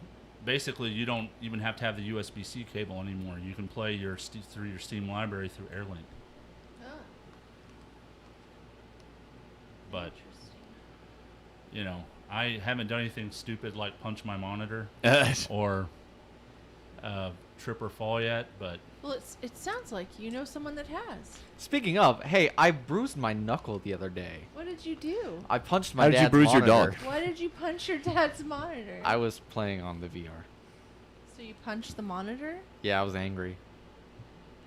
Speaker 4: basically, you don't even have to have the USB-C cable anymore. You can play through your Steam library through AirLink.
Speaker 1: Oh.
Speaker 4: But I haven't done anything stupid like punch my monitor or trip or fall yet, but.
Speaker 1: Well, it sounds like you know someone that has.
Speaker 5: Speaking of, hey, I bruised my knuckle the other day.
Speaker 1: What did you do?
Speaker 5: I punched my dad's monitor.
Speaker 14: How did you bruise your dog?
Speaker 1: Why did you punch your dad's monitor?
Speaker 5: I was playing on the VR.
Speaker 1: So you punched the monitor?
Speaker 5: Yeah, I was angry.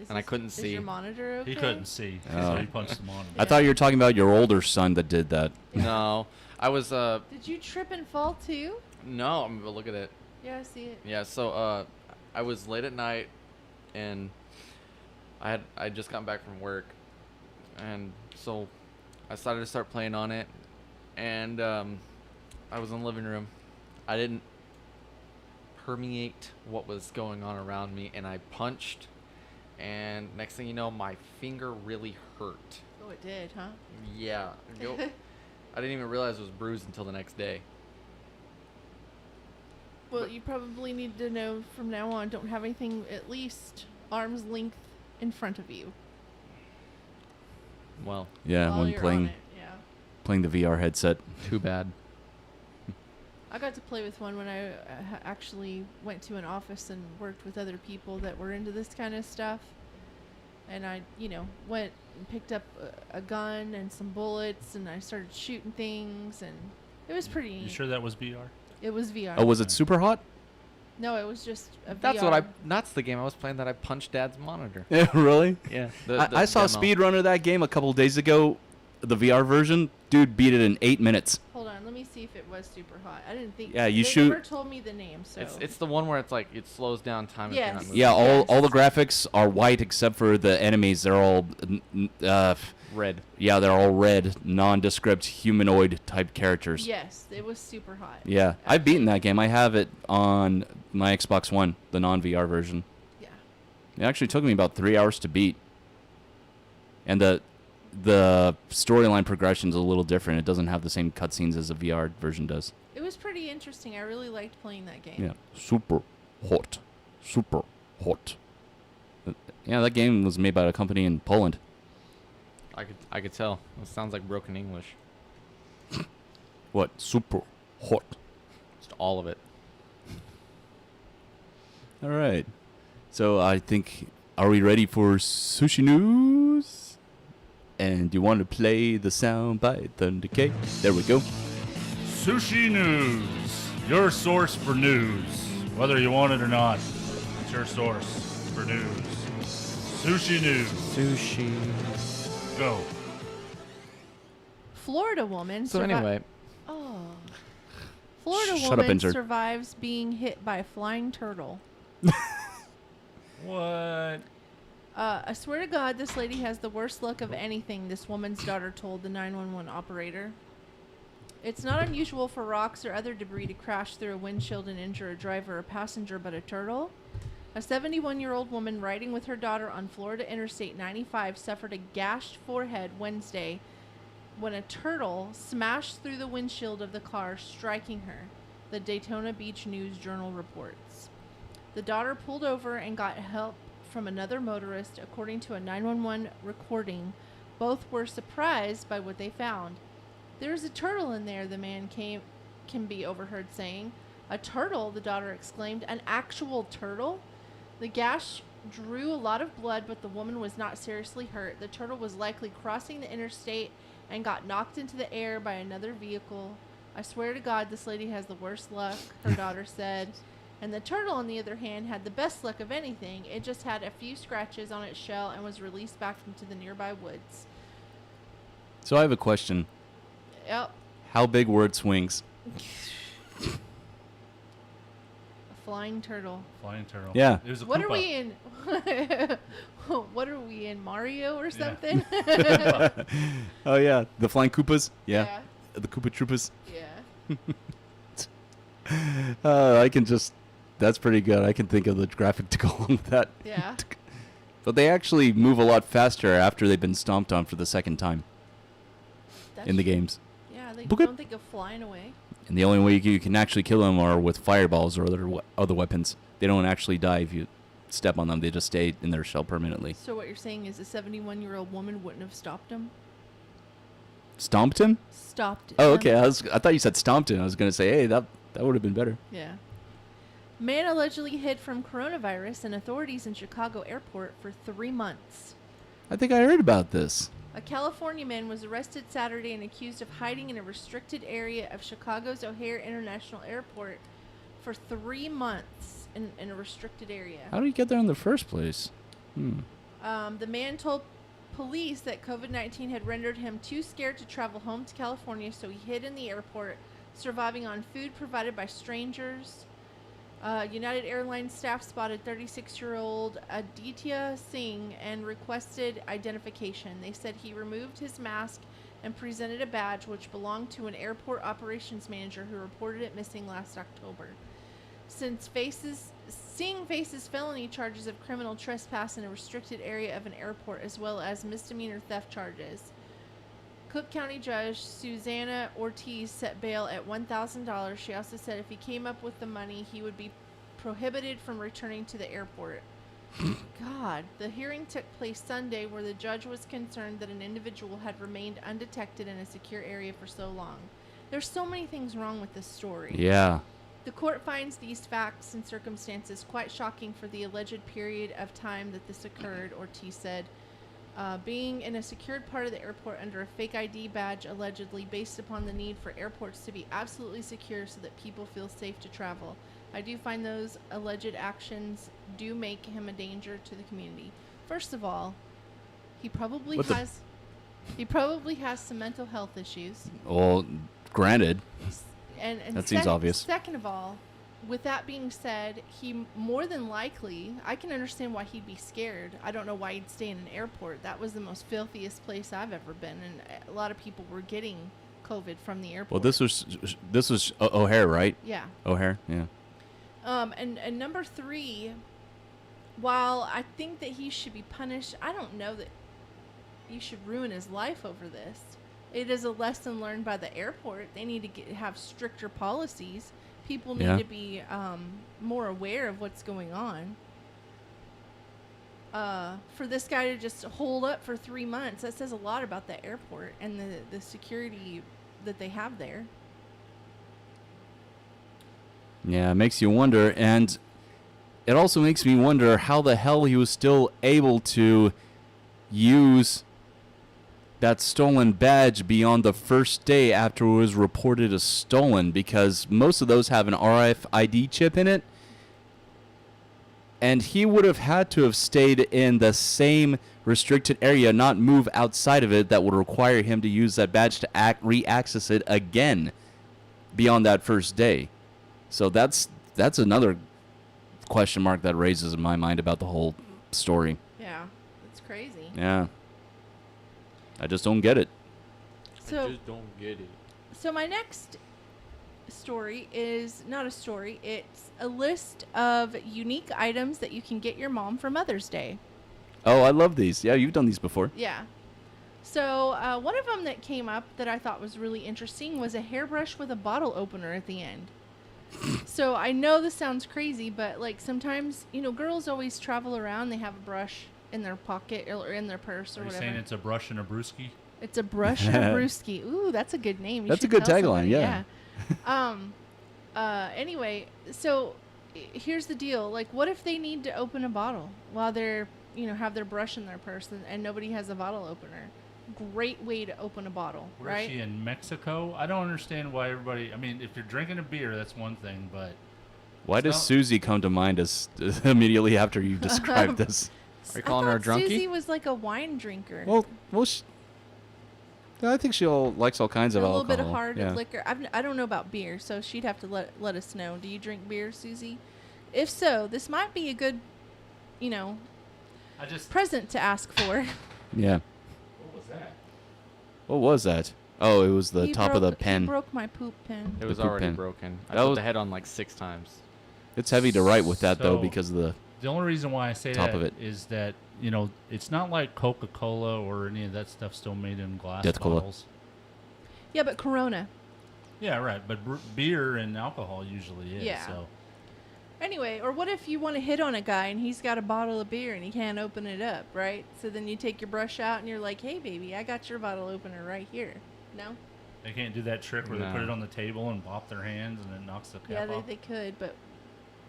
Speaker 5: And I couldn't see.
Speaker 1: Is your monitor okay?
Speaker 4: He couldn't see, so he punched the monitor.
Speaker 14: I thought you were talking about your older son that did that.
Speaker 5: No, I was.
Speaker 1: Did you trip and fall too?
Speaker 5: No, I'm gonna look at it.
Speaker 1: Yeah, I see it.
Speaker 5: Yeah, so I was late at night, and I just gotten back from work, and so I decided to start playing on it, and I was in the living room. I didn't permeate what was going on around me, and I punched, and next thing you know, my finger really hurt.
Speaker 1: Oh, it did, huh?
Speaker 5: Yeah. I didn't even realize it was bruised until the next day.
Speaker 1: Well, you probably need to know from now on, don't have anything at least arm's length in front of you.
Speaker 5: Well,
Speaker 14: yeah,
Speaker 1: while
Speaker 14: when
Speaker 1: you're
Speaker 14: playing
Speaker 1: on it, yeah.
Speaker 14: playing the VR headset.
Speaker 5: Too bad.
Speaker 1: I got to play with one when I actually went to an office and worked with other people that were into this kind of stuff. And I, went and picked up a gun and some bullets, and I started shooting things, and it was pretty neat.
Speaker 4: You sure that was VR?
Speaker 1: It was VR.
Speaker 14: Oh, was it super hot?
Speaker 1: No, it was just a
Speaker 5: That's
Speaker 1: VR.
Speaker 5: That's the game I was playing that I punched Dad's monitor.
Speaker 14: Yeah, really?
Speaker 5: Yeah.
Speaker 14: I saw a speedrunner of that game a couple days ago. The VR version, dude beat it in 8 minutes.
Speaker 1: Hold on, let me see if it was super hot. I didn't think.
Speaker 14: Yeah,
Speaker 1: so.
Speaker 14: you
Speaker 1: They
Speaker 14: shoot-
Speaker 1: never told me the name, so.
Speaker 5: It's the one where it's like it slows down time. If you're not
Speaker 1: Yes.
Speaker 5: moving.
Speaker 14: Yeah, all the graphics are white except for the enemies. They're all
Speaker 5: red.
Speaker 14: Yeah, they're all red, nondescript humanoid type characters.
Speaker 1: Yes, it was super hot.
Speaker 14: Yeah, I've beaten that game. I have it on my Xbox One, the non-VR version.
Speaker 1: Yeah.
Speaker 14: It actually took me about 3 hours to beat. And the storyline progression is a little different. It doesn't have the same cutscenes as the VR version does.
Speaker 1: It was pretty interesting. I really liked playing that game.
Speaker 14: Yeah, super hot. Super hot. Yeah, that game was made by a company in Poland.
Speaker 5: I could tell. It sounds like broken English.
Speaker 14: What? Super hot.
Speaker 5: Just all of it.
Speaker 14: All right. So I think, are we ready for sushi news? And do you want to play the sound by Thunder K? There we go.
Speaker 4: Sushi News, your source for news, whether you want it or not. It's your source for news. Sushi News.
Speaker 5: Sushi.
Speaker 4: Go.
Speaker 1: Florida woman.
Speaker 5: So anyway.
Speaker 1: Oh. Florida
Speaker 14: Shut up,
Speaker 1: woman
Speaker 14: insert.
Speaker 1: survives being hit by a flying turtle.
Speaker 4: What?
Speaker 1: I swear to God, this lady has the worst luck of anything, this woman's daughter told the 911 operator. It's not unusual for rocks or other debris to crash through a windshield and injure a driver or passenger, but a turtle? A 71-year-old woman riding with her daughter on Florida Interstate 95 suffered a gashed forehead Wednesday when a turtle smashed through the windshield of the car, striking her, the Daytona Beach News-Journal reports. The daughter pulled over and got help from another motorist, according to a 911 recording. Both were surprised by what they found. "There's a turtle in there," the man can be overheard saying. "A turtle?" the daughter exclaimed. "An actual turtle?" The gash drew a lot of blood, but the woman was not seriously hurt. The turtle was likely crossing the interstate and got knocked into the air by another vehicle. "I swear to God, this lady has the worst luck," her daughter said. And the turtle, on the other hand, had the best luck of anything. It just had a few scratches on its shell and was released back into the nearby woods.
Speaker 14: So I have a question.
Speaker 1: Yep.
Speaker 14: How big were its wings?
Speaker 1: A flying turtle.
Speaker 4: Flying turtle.
Speaker 14: Yeah.
Speaker 4: It was a
Speaker 1: What are
Speaker 4: Koopa.
Speaker 1: we in? What are we in? Mario or something?
Speaker 14: Oh, yeah. The flying Koopas? Yeah.
Speaker 1: Yeah.
Speaker 14: The Koopa Troopas?
Speaker 1: Yeah.
Speaker 14: I can just... That's pretty good. I can think of the graphic to go along with that.
Speaker 1: Yeah.
Speaker 14: But they actually move a lot faster after they've been stomped on for the second time in the games.
Speaker 1: Yeah, they
Speaker 14: Book it.
Speaker 1: don't think of flying away.
Speaker 14: And the only way you can actually kill them are with fireballs or other weapons. They don't actually die if you step on them. They just stay in their shell permanently.
Speaker 1: So what you're saying is a 71-year-old woman wouldn't have stopped him?
Speaker 14: Stomped him?
Speaker 1: Stopped
Speaker 14: Oh,
Speaker 1: him.
Speaker 14: okay. I thought you said stomped him. I was going to say, hey, that would have been better.
Speaker 1: Yeah. Man allegedly hid from coronavirus and authorities in Chicago airport for 3 months.
Speaker 14: I think I heard about this.
Speaker 1: A California man was arrested Saturday and accused of hiding in a restricted area of Chicago's O'Hare International Airport for 3 months in a restricted area.
Speaker 14: How did he get there in the first place?
Speaker 1: The man told police that COVID-19 had rendered him too scared to travel home to California, so he hid in the airport, surviving on food provided by strangers. United Airlines staff spotted 36-year-old Aditya Singh and requested identification. They said he removed his mask and presented a badge which belonged to an airport operations manager who reported it missing last October. Singh faces felony charges of criminal trespass in a restricted area of an airport as well as misdemeanor theft charges. Cook County Judge Susanna Ortiz set bail at $1,000. She also said if he came up with the money, he would be prohibited from returning to the airport. God, the hearing took place Sunday where the judge was concerned that an individual had remained undetected in a secure area for so long. There's so many things wrong with this story.
Speaker 14: Yeah.
Speaker 1: The court finds these facts and circumstances quite shocking for the alleged period of time that this occurred, Ortiz said. Being in a secured part of the airport under a fake ID badge, allegedly, based upon the need for airports to be absolutely secure so that people feel safe to travel. I do find those alleged actions do make him a danger to the community. First of all, he probably has some mental health issues.
Speaker 14: Well, granted.
Speaker 1: And
Speaker 14: that seems obvious.
Speaker 1: Second of all, with that being said, he more than likely, I can understand why he'd be scared. I don't know why he'd stay in an airport. That was the most filthiest place I've ever been, and a lot of people were getting COVID from the airport.
Speaker 14: Well, this was O'Hare, right?
Speaker 1: Yeah.
Speaker 14: O'Hare, yeah.
Speaker 1: And number 3, while I think that he should be punished, I don't know that you should ruin his life over this. It is a lesson learned by the airport. They need to have stricter policies. People need to be more aware of what's going on. For this guy to just hold up for 3 months, that says a lot about the airport and the security that they have there.
Speaker 14: Yeah, it makes you wonder, and it also makes me wonder how the hell he was still able to use that stolen badge beyond the first day after it was reported as stolen, because most of those have an RFID chip in it, and he would have had to have stayed in the same restricted area, not move outside of it. That would require him to use that badge to re-access it again beyond that first day. So that's another question mark that raises in my mind about the whole story.
Speaker 1: Yeah, it's crazy.
Speaker 14: Yeah. I just don't get it.
Speaker 1: So,
Speaker 5: I just don't get it.
Speaker 1: So my next story is not a story. It's a list of unique items that you can get your mom for Mother's Day.
Speaker 14: Oh, I love these. Yeah, you've done these before.
Speaker 1: Yeah. So one of them that came up that I thought was really interesting was a hairbrush with a bottle opener at the end. So I know this sounds crazy, but like sometimes, girls always travel around. They have a brush in their pocket or in their purse or
Speaker 4: Are you
Speaker 1: whatever.
Speaker 4: saying it's a brush and a brewski?
Speaker 1: It's a brush and a brewski. Ooh, that's a good name. You
Speaker 14: That's a
Speaker 1: should
Speaker 14: good
Speaker 1: tell
Speaker 14: tagline,
Speaker 1: somebody.
Speaker 14: yeah.
Speaker 1: Anyway, so here's the deal. Like, what if they need to open a bottle while they're, have their brush in their purse and nobody has a bottle opener? Great way to open a bottle,
Speaker 4: Where
Speaker 1: right?
Speaker 4: is she, in Mexico? I don't understand why everybody... I mean, if you're drinking a beer, that's one thing, but...
Speaker 14: Why does Susie come to mind as immediately after you described this?
Speaker 5: Are you calling her a drunkie?
Speaker 1: Susie was like a wine drinker.
Speaker 14: Well, I think she likes all kinds of
Speaker 1: a
Speaker 14: alcohol.
Speaker 1: little bit of hard
Speaker 14: yeah.
Speaker 1: liquor. I don't know about beer, so she'd have to let us know. Do you drink beer, Susie? If so, this might be a good, present to ask for.
Speaker 14: Yeah.
Speaker 4: What was that?
Speaker 14: What was that? Oh, it was the top of the pen.
Speaker 1: He broke my poop pen.
Speaker 5: It was
Speaker 14: poop
Speaker 5: already
Speaker 14: pen.
Speaker 5: broken. I
Speaker 14: That
Speaker 5: put
Speaker 14: was-
Speaker 5: the head on like 6 times.
Speaker 14: It's heavy to write with that, though,
Speaker 4: So,
Speaker 14: because of the...
Speaker 4: The only reason why I say
Speaker 14: top
Speaker 4: that
Speaker 14: of it.
Speaker 4: is that, it's not like Coca-Cola or any of that stuff still made in glass
Speaker 14: Death Cola.
Speaker 4: bottles.
Speaker 1: Yeah, but Corona.
Speaker 4: Yeah, right. But beer and alcohol usually is.
Speaker 1: Yeah.
Speaker 4: So
Speaker 1: Anyway, or what if you want to hit on a guy and he's got a bottle of beer and he can't open it up, right? So then you take your brush out and you're like, hey, baby, I got your bottle opener right here. No?
Speaker 4: they can't do that trick where they
Speaker 5: No.
Speaker 4: put it on the table and pop their hands and it knocks the cap
Speaker 1: Yeah,
Speaker 4: off.
Speaker 1: they could, but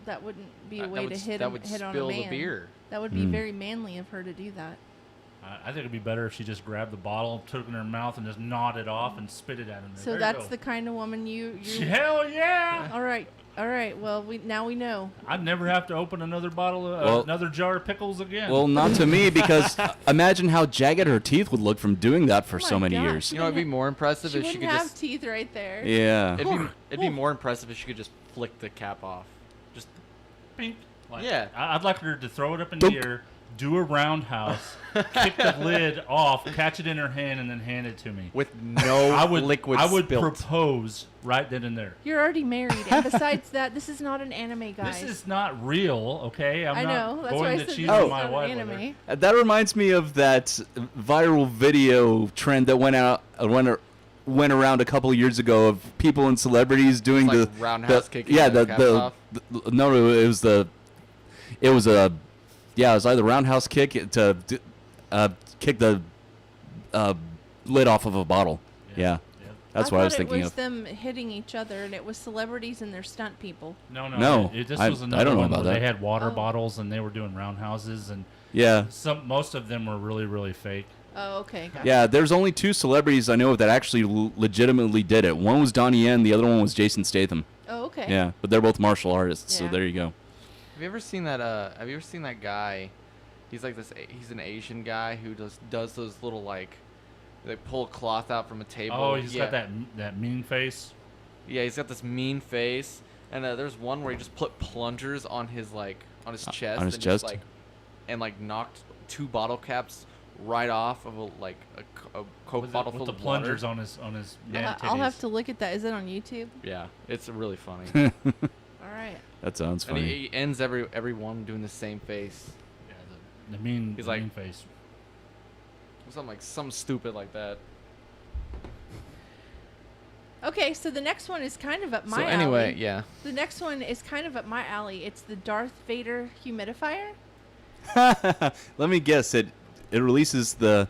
Speaker 1: that wouldn't be a
Speaker 5: That
Speaker 1: way
Speaker 5: would
Speaker 1: to
Speaker 5: s-
Speaker 1: hit
Speaker 5: that
Speaker 1: on
Speaker 5: would
Speaker 1: a
Speaker 5: spill the
Speaker 1: man.
Speaker 5: beer.
Speaker 1: That would be very manly of her to do that.
Speaker 4: I think it'd be better if she just grabbed the bottle, took it in her mouth, and just gnawed it off and spit it at him.
Speaker 1: So that's the kind of woman you.
Speaker 4: Hell yeah!
Speaker 1: All right. Well, now we know.
Speaker 4: I'd never have to open another bottle of
Speaker 14: Well-
Speaker 4: another jar of pickles again.
Speaker 14: Well, not to me, because imagine how jagged her teeth would look from doing that for
Speaker 1: Oh
Speaker 14: so
Speaker 1: my
Speaker 14: many
Speaker 1: gosh.
Speaker 14: years.
Speaker 5: You know, it'd be more impressive
Speaker 1: She
Speaker 5: if she
Speaker 1: wouldn't
Speaker 5: could
Speaker 1: have
Speaker 5: just.
Speaker 1: teeth right there.
Speaker 14: Yeah.
Speaker 5: It'd be more impressive if she could just flick the cap off. Just.
Speaker 4: Pink. Like,
Speaker 5: Yeah.
Speaker 4: I'd like her to throw it up in
Speaker 14: Dunk.
Speaker 4: the air, do a roundhouse, kick the lid off, catch it in her hand, and then hand it to me.
Speaker 5: With no liquid
Speaker 4: I would
Speaker 5: spilt.
Speaker 4: propose right then and there.
Speaker 1: You're already married, and besides that, this is not an anime, guys.
Speaker 4: This is not real, okay? I'm
Speaker 1: I know.
Speaker 4: not
Speaker 1: That's why I
Speaker 4: going
Speaker 1: said
Speaker 4: to cheat
Speaker 1: this
Speaker 4: on
Speaker 1: is
Speaker 4: my
Speaker 1: not
Speaker 4: wife
Speaker 1: an
Speaker 4: with her.
Speaker 1: anime.
Speaker 14: That reminds me of that viral video trend that went around a couple of years ago of people and celebrities doing
Speaker 5: It's
Speaker 14: the
Speaker 5: like roundhouse kicking
Speaker 14: Yeah,
Speaker 5: the caps off?
Speaker 14: no, it was either roundhouse kick to kick the lid off of a bottle. Yeah. That's what I was thinking
Speaker 1: it was
Speaker 14: of.
Speaker 1: them hitting each other, and it was celebrities and their stunt people.
Speaker 14: No,
Speaker 4: This
Speaker 14: I
Speaker 4: was
Speaker 14: don't
Speaker 4: another
Speaker 14: know
Speaker 4: one
Speaker 14: about
Speaker 4: where
Speaker 14: that.
Speaker 4: they had water
Speaker 1: Oh.
Speaker 4: bottles and they were doing roundhouses and
Speaker 14: Yeah.
Speaker 4: most of them were really, really fake.
Speaker 1: Oh, okay. Gotcha.
Speaker 14: Yeah, there's only 2 celebrities I know of that actually legitimately did it. One was Donnie Yen, the other one was Jason Statham.
Speaker 1: Oh, okay.
Speaker 14: Yeah, but they're both martial artists, so
Speaker 1: Yeah.
Speaker 14: there you go.
Speaker 5: Have you ever seen that? Have you ever seen that guy? He's like this. He's an Asian guy who does those little like, they pull a cloth out from a table.
Speaker 4: Oh, he's got that mean face.
Speaker 5: Yeah, he's got this mean face, and there's one where he just put plungers on his on his chest.
Speaker 14: on his
Speaker 5: and
Speaker 14: chest?
Speaker 5: Just, like knocked 2 bottle caps right off of a Coke
Speaker 4: With
Speaker 5: bottle
Speaker 4: the
Speaker 5: full of
Speaker 4: plungers
Speaker 5: water.
Speaker 4: on his man
Speaker 1: I'll have
Speaker 4: titties.
Speaker 1: to look at that. Is it on YouTube?
Speaker 5: Yeah, it's really funny.
Speaker 1: All right.
Speaker 14: That sounds
Speaker 5: And
Speaker 14: funny.
Speaker 5: he ends every one doing the same face.
Speaker 4: Yeah, the mean,
Speaker 5: He's
Speaker 4: the
Speaker 5: like-
Speaker 4: mean face.
Speaker 5: Something stupid like that.
Speaker 1: Okay, so the next one is kind of up my
Speaker 5: So anyway,
Speaker 1: alley.
Speaker 5: yeah.
Speaker 1: The next one is kind of up my alley. It's the Darth Vader humidifier.
Speaker 14: Let me guess. It releases the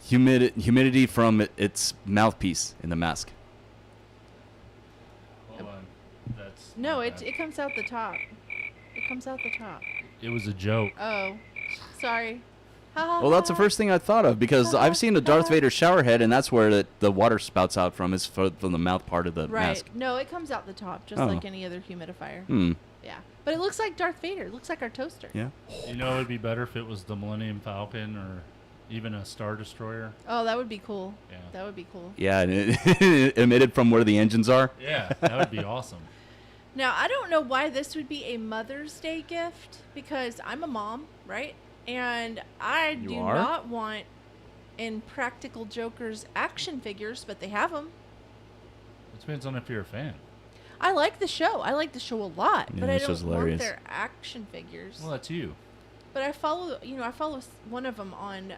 Speaker 14: humidity from its mouthpiece in the mask.
Speaker 4: Hold on. That's
Speaker 1: No,
Speaker 4: not
Speaker 1: it
Speaker 4: bad.
Speaker 1: it comes out the top. It comes out the top.
Speaker 4: It was a joke.
Speaker 1: Oh, sorry.
Speaker 14: Well, that's the first thing I thought of because I've seen a Darth Vader shower head, and that's where the water spouts out from, is from the mouth part of the
Speaker 1: Right.
Speaker 14: mask.
Speaker 1: No, it comes out the top, just
Speaker 14: Oh.
Speaker 1: like any other humidifier.
Speaker 14: Hmm.
Speaker 1: Yeah. But it looks like Darth Vader. It looks like our toaster.
Speaker 14: Yeah.
Speaker 4: You know, it'd be better if it was the Millennium Falcon or even a Star Destroyer.
Speaker 1: Oh, that would be cool.
Speaker 4: Yeah.
Speaker 1: That would be cool.
Speaker 14: Yeah, and it emitted from where the engines are.
Speaker 4: Yeah, that would be awesome.
Speaker 1: Now, I don't know why this would be a Mother's Day gift because I'm a mom, right? And I
Speaker 14: You
Speaker 1: do
Speaker 14: are?
Speaker 1: not want Impractical Jokers action figures, but they have them.
Speaker 4: It depends on if you're a fan.
Speaker 1: I like the show. I like the show a lot,
Speaker 14: Yeah,
Speaker 1: but I
Speaker 14: the
Speaker 1: don't
Speaker 14: show's
Speaker 1: want
Speaker 14: hilarious.
Speaker 1: their action figures.
Speaker 4: Well, that's you.
Speaker 1: But I follow one of them on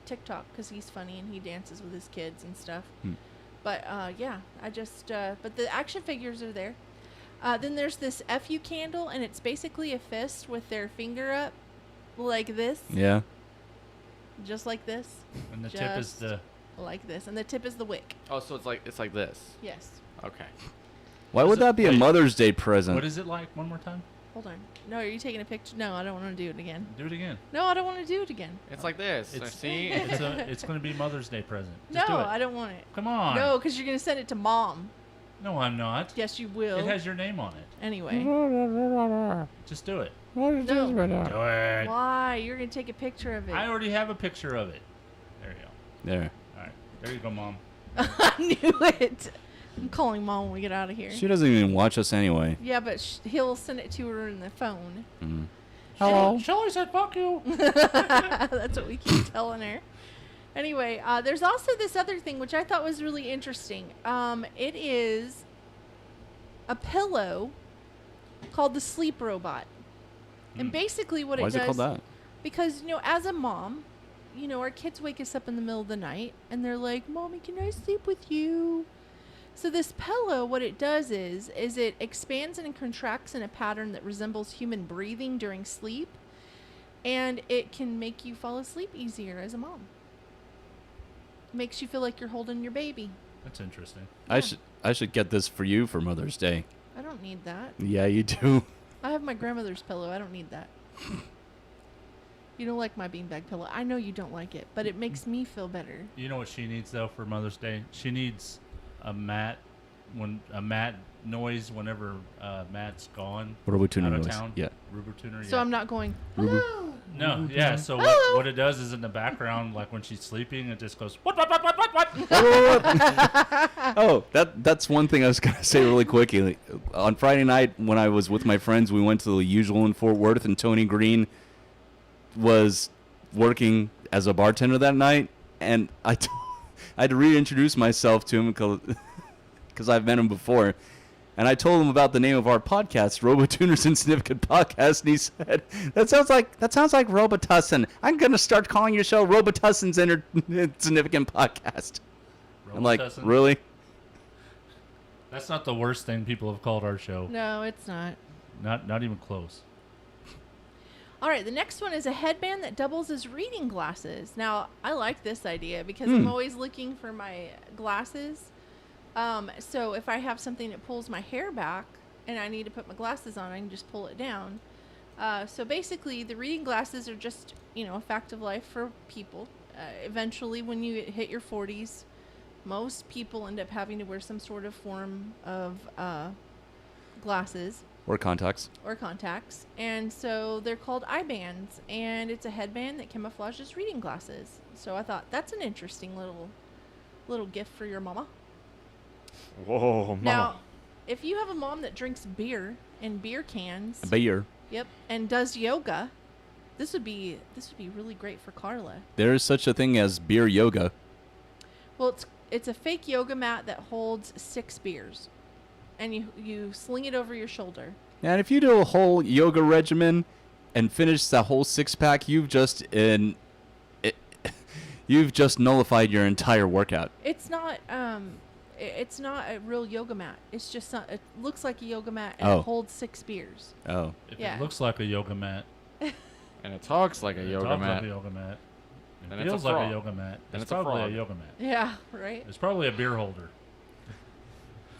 Speaker 1: TikTok because he's funny and he dances with his kids and stuff. But yeah, but the action figures are there. Then there's this FU candle, and it's basically a fist with their finger up, like this.
Speaker 14: Yeah.
Speaker 1: Just like this.
Speaker 4: And the tip is
Speaker 1: Just
Speaker 4: the.
Speaker 1: like this, and the tip is the wick.
Speaker 5: Oh, so it's like this.
Speaker 1: Yes.
Speaker 5: Okay.
Speaker 14: Why would that be a
Speaker 4: wait,
Speaker 14: Mother's Day present?
Speaker 4: What is it like? One more time.
Speaker 1: Hold on. No, are you taking a picture? No, I don't want to do it again.
Speaker 4: Do it again.
Speaker 1: No, I don't want to do it again.
Speaker 5: It's like this. See?
Speaker 4: It's going to be Mother's Day present.
Speaker 1: No,
Speaker 4: Just do it.
Speaker 1: I don't want it.
Speaker 4: Come on.
Speaker 1: No, because you're gonna send it to Mom.
Speaker 4: No, I'm not.
Speaker 1: Yes, you will.
Speaker 4: It has your name on it.
Speaker 1: Anyway.
Speaker 4: Just do it.
Speaker 1: No.
Speaker 4: Do it.
Speaker 1: Why? You're gonna take a picture of it.
Speaker 4: I already have a picture of it. There you go.
Speaker 14: There.
Speaker 4: All right. There you go, Mom.
Speaker 1: I knew it. I'm calling Mom when we get out of here.
Speaker 14: She doesn't even watch us anyway.
Speaker 1: Yeah, but he'll send it to her in the phone.
Speaker 14: Mhm.
Speaker 1: Hello.
Speaker 4: Shelly said, "Fuck you."
Speaker 1: That's what we keep telling her. Anyway, there's also this other thing which I thought was really interesting. It is a pillow called the Sleep Robot, and basically what
Speaker 14: Why
Speaker 1: it
Speaker 14: is
Speaker 1: does.
Speaker 14: it called that?
Speaker 1: Because as a mom, our kids wake us up in the middle of the night and they're like, "Mommy, can I sleep with you?" So this pillow, what it does is it expands and contracts in a pattern that resembles human breathing during sleep, and it can make you fall asleep easier as a mom. Makes you feel like you're holding your baby.
Speaker 4: That's interesting.
Speaker 14: I should get this for you for Mother's Day.
Speaker 1: I don't need that.
Speaker 14: Yeah, you do.
Speaker 1: I have my grandmother's pillow. I don't need that. You don't like my beanbag pillow. I know you don't like it, but it makes me feel better.
Speaker 4: You know what she needs though for Mother's Day? She needs a mat noise whenever Matt's gone.
Speaker 14: RoboTuner
Speaker 4: out of
Speaker 14: noise.
Speaker 4: town.
Speaker 14: Yeah.
Speaker 4: RoboTuner.
Speaker 1: So
Speaker 4: yeah.
Speaker 1: I'm not going,
Speaker 14: Rubu-
Speaker 1: "Hello."
Speaker 4: No, yeah. So
Speaker 1: Hello.
Speaker 4: what it does is in the background, like when she's sleeping, it just goes what?
Speaker 14: Oh, that's one thing I was gonna say really quickly. On Friday night when I was with my friends, we went to the Usual in Fort Worth, and Tony Green was working as a bartender that night, and I had to reintroduce myself to him because I've met him before. And I told him about the name of our podcast, RoboTuner's Insignificant Podcast, and he said, "That sounds like Robotussin. I'm gonna start calling your show Robotussin's Insignificant Podcast." I'm like,
Speaker 4: Robotussin?
Speaker 14: really?
Speaker 4: That's not the worst thing people have called our show.
Speaker 1: No, it's not.
Speaker 4: Not even close.
Speaker 1: All right, the next one is a headband that doubles as reading glasses. Now, I like this idea because I'm always looking for my glasses. So if I have something that pulls my hair back and I need to put my glasses on, I can just pull it down. So basically, the reading glasses are just, a fact of life for people. Eventually, when you hit your 40s, most people end up having to wear some sort of form of glasses.
Speaker 14: Or contacts.
Speaker 1: Or contacts. And so they're called eye bands. And it's a headband that camouflages reading glasses. So I thought, that's an interesting little gift for your mama.
Speaker 5: Whoa, mama.
Speaker 1: Now, if you have a mom that drinks beer in beer cans.
Speaker 14: Beer.
Speaker 1: Yep. And does yoga, this would be really great for Carla.
Speaker 14: There is such a thing as beer yoga.
Speaker 1: Well, it's a fake yoga mat that holds 6 beers. And you sling it over your shoulder.
Speaker 14: And if you do a whole yoga regimen and finish that whole 6-pack, you've just nullified your entire workout.
Speaker 1: It's not a real yoga mat. It's just it looks like a yoga mat and
Speaker 14: Oh.
Speaker 1: it holds 6 beers.
Speaker 14: Oh.
Speaker 4: If
Speaker 1: Yeah.
Speaker 4: it looks like a yoga mat.
Speaker 5: And it talks like a
Speaker 4: and it
Speaker 5: yoga
Speaker 4: talks
Speaker 5: mat.
Speaker 4: like a yoga mat.
Speaker 5: Then
Speaker 4: It
Speaker 5: it's a
Speaker 4: feels like a
Speaker 5: frog.
Speaker 4: yoga mat.
Speaker 5: Then
Speaker 4: It's
Speaker 5: it's a
Speaker 4: probably a
Speaker 5: frog.
Speaker 4: yoga mat.
Speaker 1: Yeah, right.
Speaker 4: It's probably a beer holder.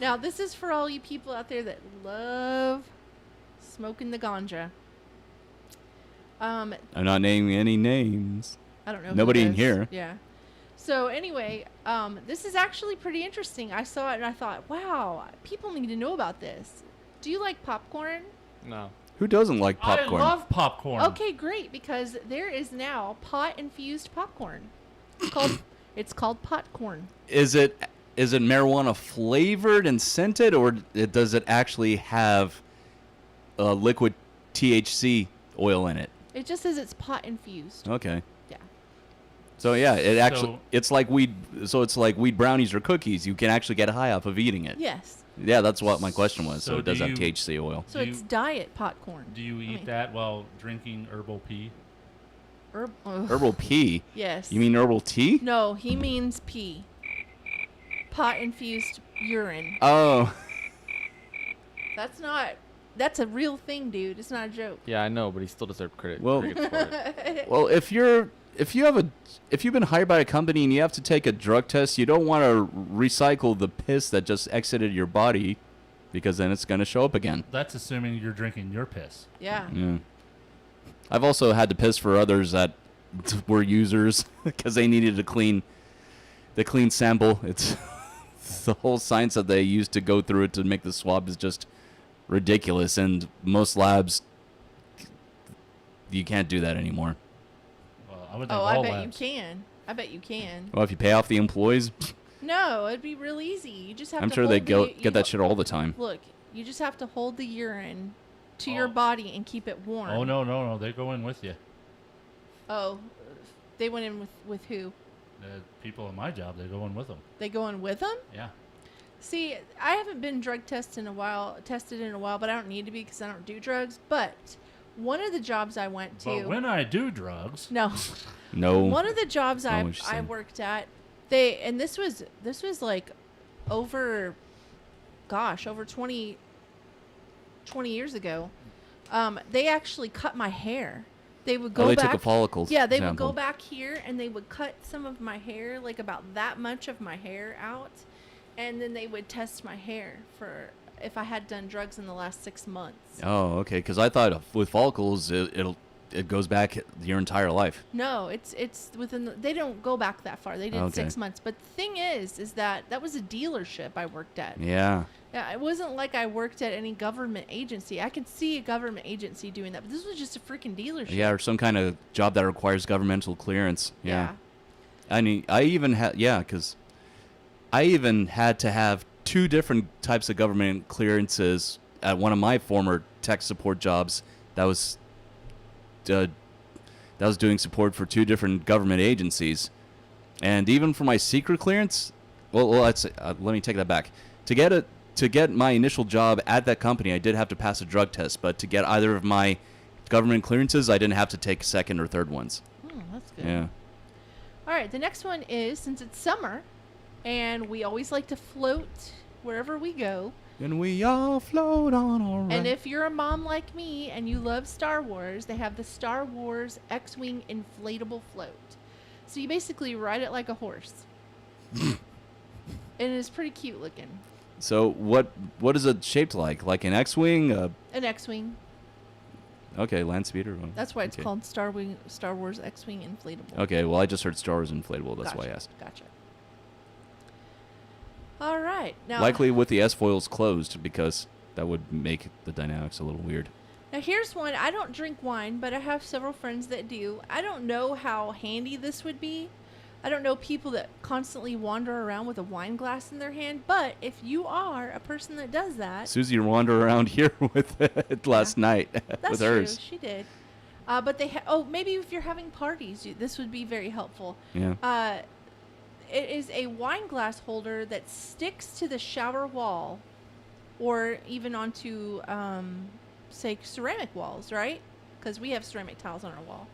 Speaker 1: Now, this is for all you people out there that love smoking the ganja.
Speaker 14: I'm not naming any names.
Speaker 1: I don't know. who
Speaker 14: Nobody in
Speaker 1: is.
Speaker 14: here.
Speaker 1: Yeah. So anyway, this is actually pretty interesting. I saw it and I thought, wow, people need to know about this. Do you like popcorn?
Speaker 5: No.
Speaker 14: Who doesn't like popcorn?
Speaker 4: I love popcorn.
Speaker 1: Okay, great, because there is now pot-infused popcorn. It's called popcorn.
Speaker 14: Is it marijuana flavored and scented, or does it actually have liquid THC oil in it?
Speaker 1: It just says it's pot-infused.
Speaker 14: Okay.
Speaker 1: Yeah.
Speaker 14: So yeah,
Speaker 4: So-
Speaker 14: it's like weed. So it's like weed brownies or cookies. You can actually get high off of eating it.
Speaker 1: Yes.
Speaker 14: Yeah, that's what my question was. So
Speaker 4: So
Speaker 14: it does
Speaker 4: do
Speaker 14: have
Speaker 4: you-
Speaker 14: THC oil.
Speaker 1: So
Speaker 4: Do
Speaker 1: it's
Speaker 4: you-
Speaker 1: diet popcorn.
Speaker 4: Do you
Speaker 1: I
Speaker 4: eat
Speaker 1: mean,
Speaker 4: that while drinking herbal pee?
Speaker 14: Herbal pee?
Speaker 1: Yes.
Speaker 14: You mean herbal tea?
Speaker 1: No, he means pee. Pot-infused urine.
Speaker 14: Oh.
Speaker 1: That's a real thing, dude. It's not a joke.
Speaker 5: Yeah, I know, but he still deserves credit.
Speaker 14: Well-
Speaker 5: credit for it.
Speaker 14: Well, if you've been hired by a company and you have to take a drug test, you don't want to recycle the piss that just exited your body, because then it's going to show up again.
Speaker 4: That's assuming you're drinking your piss.
Speaker 1: Yeah.
Speaker 14: Yeah. I've also had to piss for others that were users because they needed the clean sample. It's the whole science that they used to go through it to make the swab is just ridiculous, and most labs you can't do that anymore.
Speaker 4: Well, I would think
Speaker 1: Oh,
Speaker 4: all
Speaker 1: I bet
Speaker 4: labs.
Speaker 1: you can. I bet you can.
Speaker 14: Well, if you pay off the employees,
Speaker 1: No, it'd be real easy. You just have
Speaker 14: I'm
Speaker 1: to
Speaker 14: sure they
Speaker 1: hold
Speaker 14: get that shit all the time.
Speaker 1: Look, you just have to hold the urine to your body and keep it warm.
Speaker 4: Oh no, they go in with you.
Speaker 1: Oh, they went in with who?
Speaker 4: The people in my job, they go in with them.
Speaker 1: They go in with them?
Speaker 4: Yeah.
Speaker 1: See, I haven't been drug tested in a while, but I don't need to be because I don't do drugs. But one of the jobs I went to.
Speaker 4: But when I do drugs.
Speaker 1: No.
Speaker 14: No.
Speaker 1: One of the jobs
Speaker 14: I know
Speaker 1: I
Speaker 14: what you're
Speaker 1: I
Speaker 14: saying.
Speaker 1: worked at, this was like over 20 years ago. They actually cut my hair. They would go
Speaker 14: they
Speaker 1: back.
Speaker 14: took a follicles
Speaker 1: Yeah, they would
Speaker 14: sample.
Speaker 1: go back here and they would cut some of my hair, like about that much of my hair out, and then they would test my hair for if I had done drugs in the last 6 months.
Speaker 14: Oh, okay. Because I thought with follicles, it goes back your entire life.
Speaker 1: No, it's within they don't go back that far. They did
Speaker 14: Okay.
Speaker 1: 6 months. But the thing is that was a dealership I worked at.
Speaker 14: Yeah.
Speaker 1: Yeah, it wasn't like I worked at any government agency. I could see a government agency doing that, but this was just a freaking dealership.
Speaker 14: Yeah, or some kind of job that requires governmental clearance. Yeah.
Speaker 1: Yeah.
Speaker 14: I mean, I even had to have 2 different types of government clearances at one of my former tech support jobs. That was doing support for 2 different government agencies, and even for my secret clearance. Well, let me take that back. To get my initial job at that company, I did have to pass a drug test, but to get either of my government clearances, I didn't have to take second or third ones.
Speaker 1: Oh, that's good.
Speaker 14: Yeah.
Speaker 1: All right, the next one is, since it's summer, and we always like to float wherever we go.
Speaker 14: And we all float on our
Speaker 1: And if you're a mom like me and you love Star Wars, they have the Star Wars X-Wing inflatable float. So you basically ride it like a horse. And it's pretty cute looking.
Speaker 14: So what is it shaped like? Like an X-wing?
Speaker 1: An X-wing.
Speaker 14: Okay, land speeder.
Speaker 1: That's why it's
Speaker 14: Okay.
Speaker 1: called Star Wars X-wing inflatable.
Speaker 14: Okay, well I just heard Star Wars inflatable. That's why I asked.
Speaker 1: Gotcha. All right. Now,
Speaker 14: Likely with the S foils closed because that would make the dynamics a little weird.
Speaker 1: Now here's one. I don't drink wine, but I have several friends that do. I don't know how handy this would be. I don't know people that constantly wander around with a wine glass in their hand, but if you are a person that does that,
Speaker 14: Susie wandered around here with it last night
Speaker 1: that's
Speaker 14: with
Speaker 1: true.
Speaker 14: hers.
Speaker 1: She did. But they maybe if you're having parties, this would be very helpful.
Speaker 14: Yeah.
Speaker 1: It is a wine glass holder that sticks to the shower wall, or even onto, say, ceramic walls, right? Because we have ceramic tiles on our wall.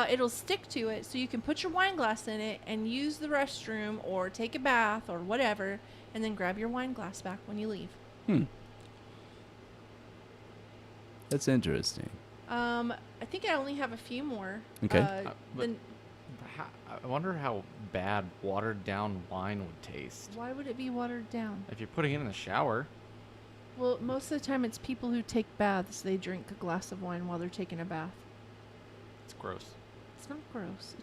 Speaker 1: It'll stick to it, so you can put your wine glass in it and use the restroom or take a bath or whatever, and then grab your wine glass back when you leave.
Speaker 14: That's interesting.
Speaker 1: I think I only have a few more.
Speaker 14: Okay.
Speaker 5: I wonder how bad watered down wine would taste.
Speaker 1: Why would it be watered down?
Speaker 5: If you're putting it in the shower.
Speaker 1: Well, most of the time it's people who take baths. They drink a glass of wine while they're taking a bath.
Speaker 5: It's gross.
Speaker 1: It's not gross.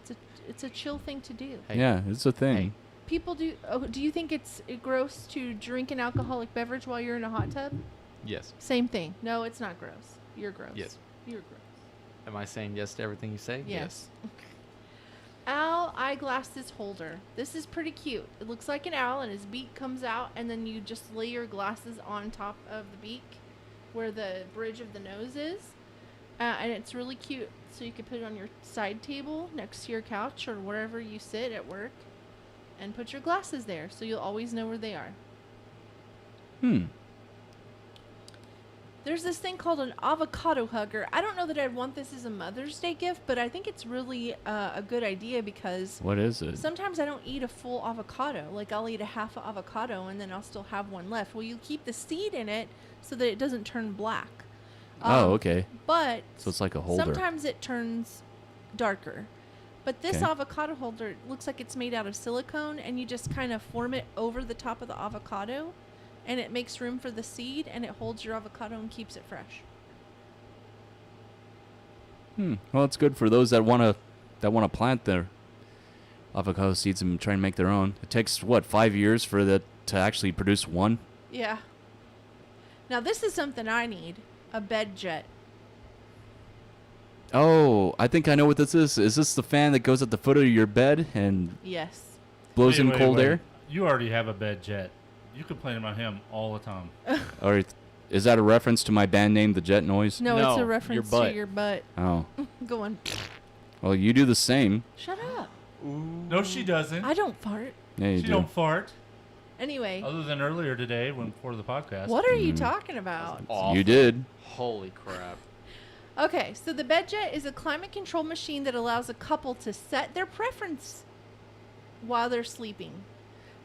Speaker 1: It's a chill thing to do.
Speaker 14: Yeah, it's a thing.
Speaker 1: People do. Oh, do you think it's gross to drink an alcoholic beverage while you're in a hot tub?
Speaker 5: Yes.
Speaker 1: Same thing. No, it's not gross. You're gross.
Speaker 5: Yes.
Speaker 1: You're gross.
Speaker 5: Am I saying yes to everything you say?
Speaker 1: Yes. Owl eyeglasses holder. This is pretty cute. It looks like an owl, and his beak comes out, and then you just lay your glasses on top of the beak, where the bridge of the nose is, and it's really cute. So you can put it on your side table next to your couch or wherever you sit at work, and put your glasses there, so you'll always know where they are. There's this thing called an avocado hugger. I don't know that I'd want this as a Mother's Day gift, but I think it's really a good idea because
Speaker 14: What is it?
Speaker 1: sometimes I don't eat a full avocado. Like I'll eat a half avocado and then I'll still have one left. Well, you keep the seed in it so that it doesn't turn black.
Speaker 14: Oh, okay.
Speaker 1: But
Speaker 14: So it's like a holder.
Speaker 1: sometimes it turns darker. But this
Speaker 14: Okay.
Speaker 1: avocado holder looks like it's made out of silicone, and you just kind of form it over the top of the avocado, and it makes room for the seed, and it holds your avocado and keeps it fresh.
Speaker 14: Well, it's good for those that wanna plant their avocado seeds and try and make their own. It takes what, 5 years for that to actually produce one?
Speaker 1: Yeah. Now this is something I need. A bed jet.
Speaker 14: Oh, I think I know what this is. Is this the fan that goes at the foot of your bed and
Speaker 1: Yes.
Speaker 14: blows in cold air?
Speaker 4: You already have a bed jet. You complain about him all the time.
Speaker 14: Or is that a reference to my band name, The Jet Noise?
Speaker 1: No, it's a reference to your butt.
Speaker 14: Oh.
Speaker 1: Going.
Speaker 14: Well, you do the same.
Speaker 1: Shut up.
Speaker 4: No, she doesn't.
Speaker 1: I don't fart.
Speaker 14: Yeah, you
Speaker 4: She
Speaker 14: do.
Speaker 4: don't fart.
Speaker 1: Anyway.
Speaker 4: Other than earlier today when before the podcast.
Speaker 1: What are you talking about?
Speaker 14: You did.
Speaker 5: Holy crap.
Speaker 1: Okay, so the bed jet is a climate control machine that allows a couple to set their preference while they're sleeping.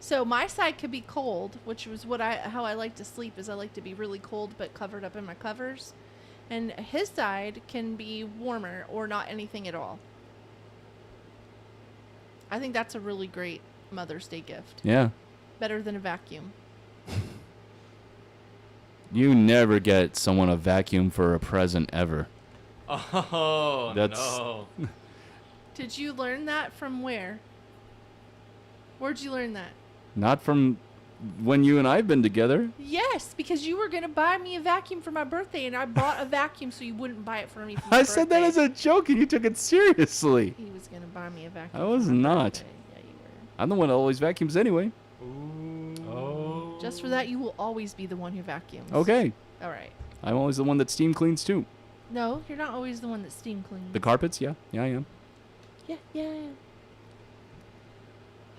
Speaker 1: So my side could be cold, which was how I like to sleep, is I like to be really cold but covered up in my covers. And his side can be warmer or not anything at all. I think that's a really great Mother's Day gift.
Speaker 14: Yeah.
Speaker 1: Better than a vacuum.
Speaker 14: You never get someone a vacuum for a present ever.
Speaker 5: Oh,
Speaker 14: That's-
Speaker 5: no.
Speaker 1: Did you learn that from where? Where'd you learn that?
Speaker 14: Not from when you and I've been together.
Speaker 1: Yes, because you were going to buy me a vacuum for my birthday, and I bought a vacuum so you wouldn't buy it for me for my
Speaker 14: I said that as a joke and you took it seriously.
Speaker 1: He was going to buy me a vacuum.
Speaker 14: I was not. I'm the one that always vacuums anyway.
Speaker 1: Just for that, you will always be the one who vacuums.
Speaker 14: Okay.
Speaker 1: All right.
Speaker 14: I'm always the one that steam cleans too.
Speaker 1: No, you're not always the one that steam cleans.
Speaker 14: The carpets, yeah. Yeah, I am.
Speaker 1: Yeah.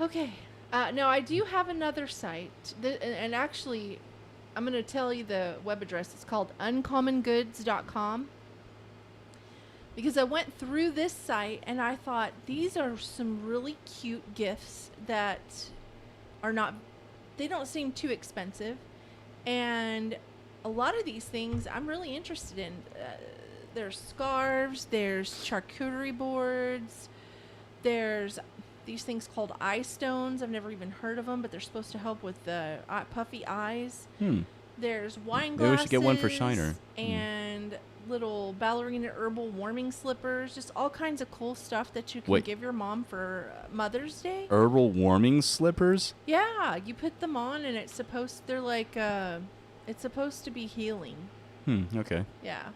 Speaker 1: Okay. No, I do have another site. And actually, I'm going to tell you the web address. It's called uncommongoods.com. Because I went through this site and I thought these are some really cute gifts that are not, they don't seem too expensive. And a lot of these things I'm really interested in. There's scarves, there's charcuterie boards, there's these things called eye stones. I've never even heard of them, but they're supposed to help with the puffy eyes. There's wine glasses.
Speaker 14: Maybe we should get one for Shiner.
Speaker 1: And little ballerina herbal warming slippers. Just all kinds of cool stuff that you can
Speaker 14: Wait.
Speaker 1: give your mom for Mother's Day.
Speaker 14: Herbal warming slippers?
Speaker 1: Yeah, you put them on, and it's supposed to be healing.
Speaker 14: Okay.
Speaker 1: Yeah.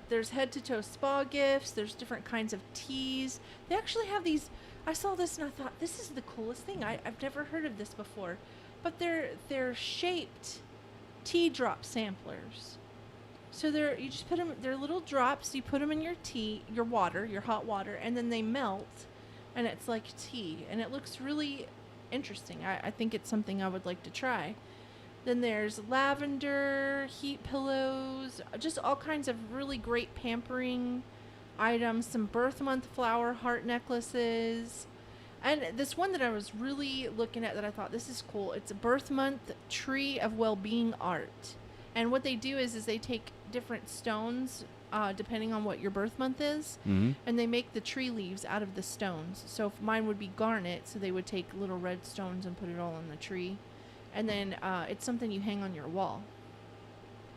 Speaker 1: There's head-to-toe spa gifts. There's different kinds of teas. They actually have these. I saw this and I thought, this is the coolest thing. I've never heard of this before. But they're shaped tea drop samplers. So you just put them. They're little drops. You put them in your tea, your water, your hot water, and then they melt, and it's like tea, and it looks really interesting. I think it's something I would like to try. Then there's lavender, heat pillows, just all kinds of really great pampering items, some birth month flower heart necklaces. And this one that I was really looking at that I thought, this is cool. It's a birth month tree of well-being art. And what they do is they take different stones, depending on what your birth month is, and they make the tree leaves out of the stones. So if mine would be garnet, so they would take little red stones and put it all on the tree. And then it's something you hang on your wall.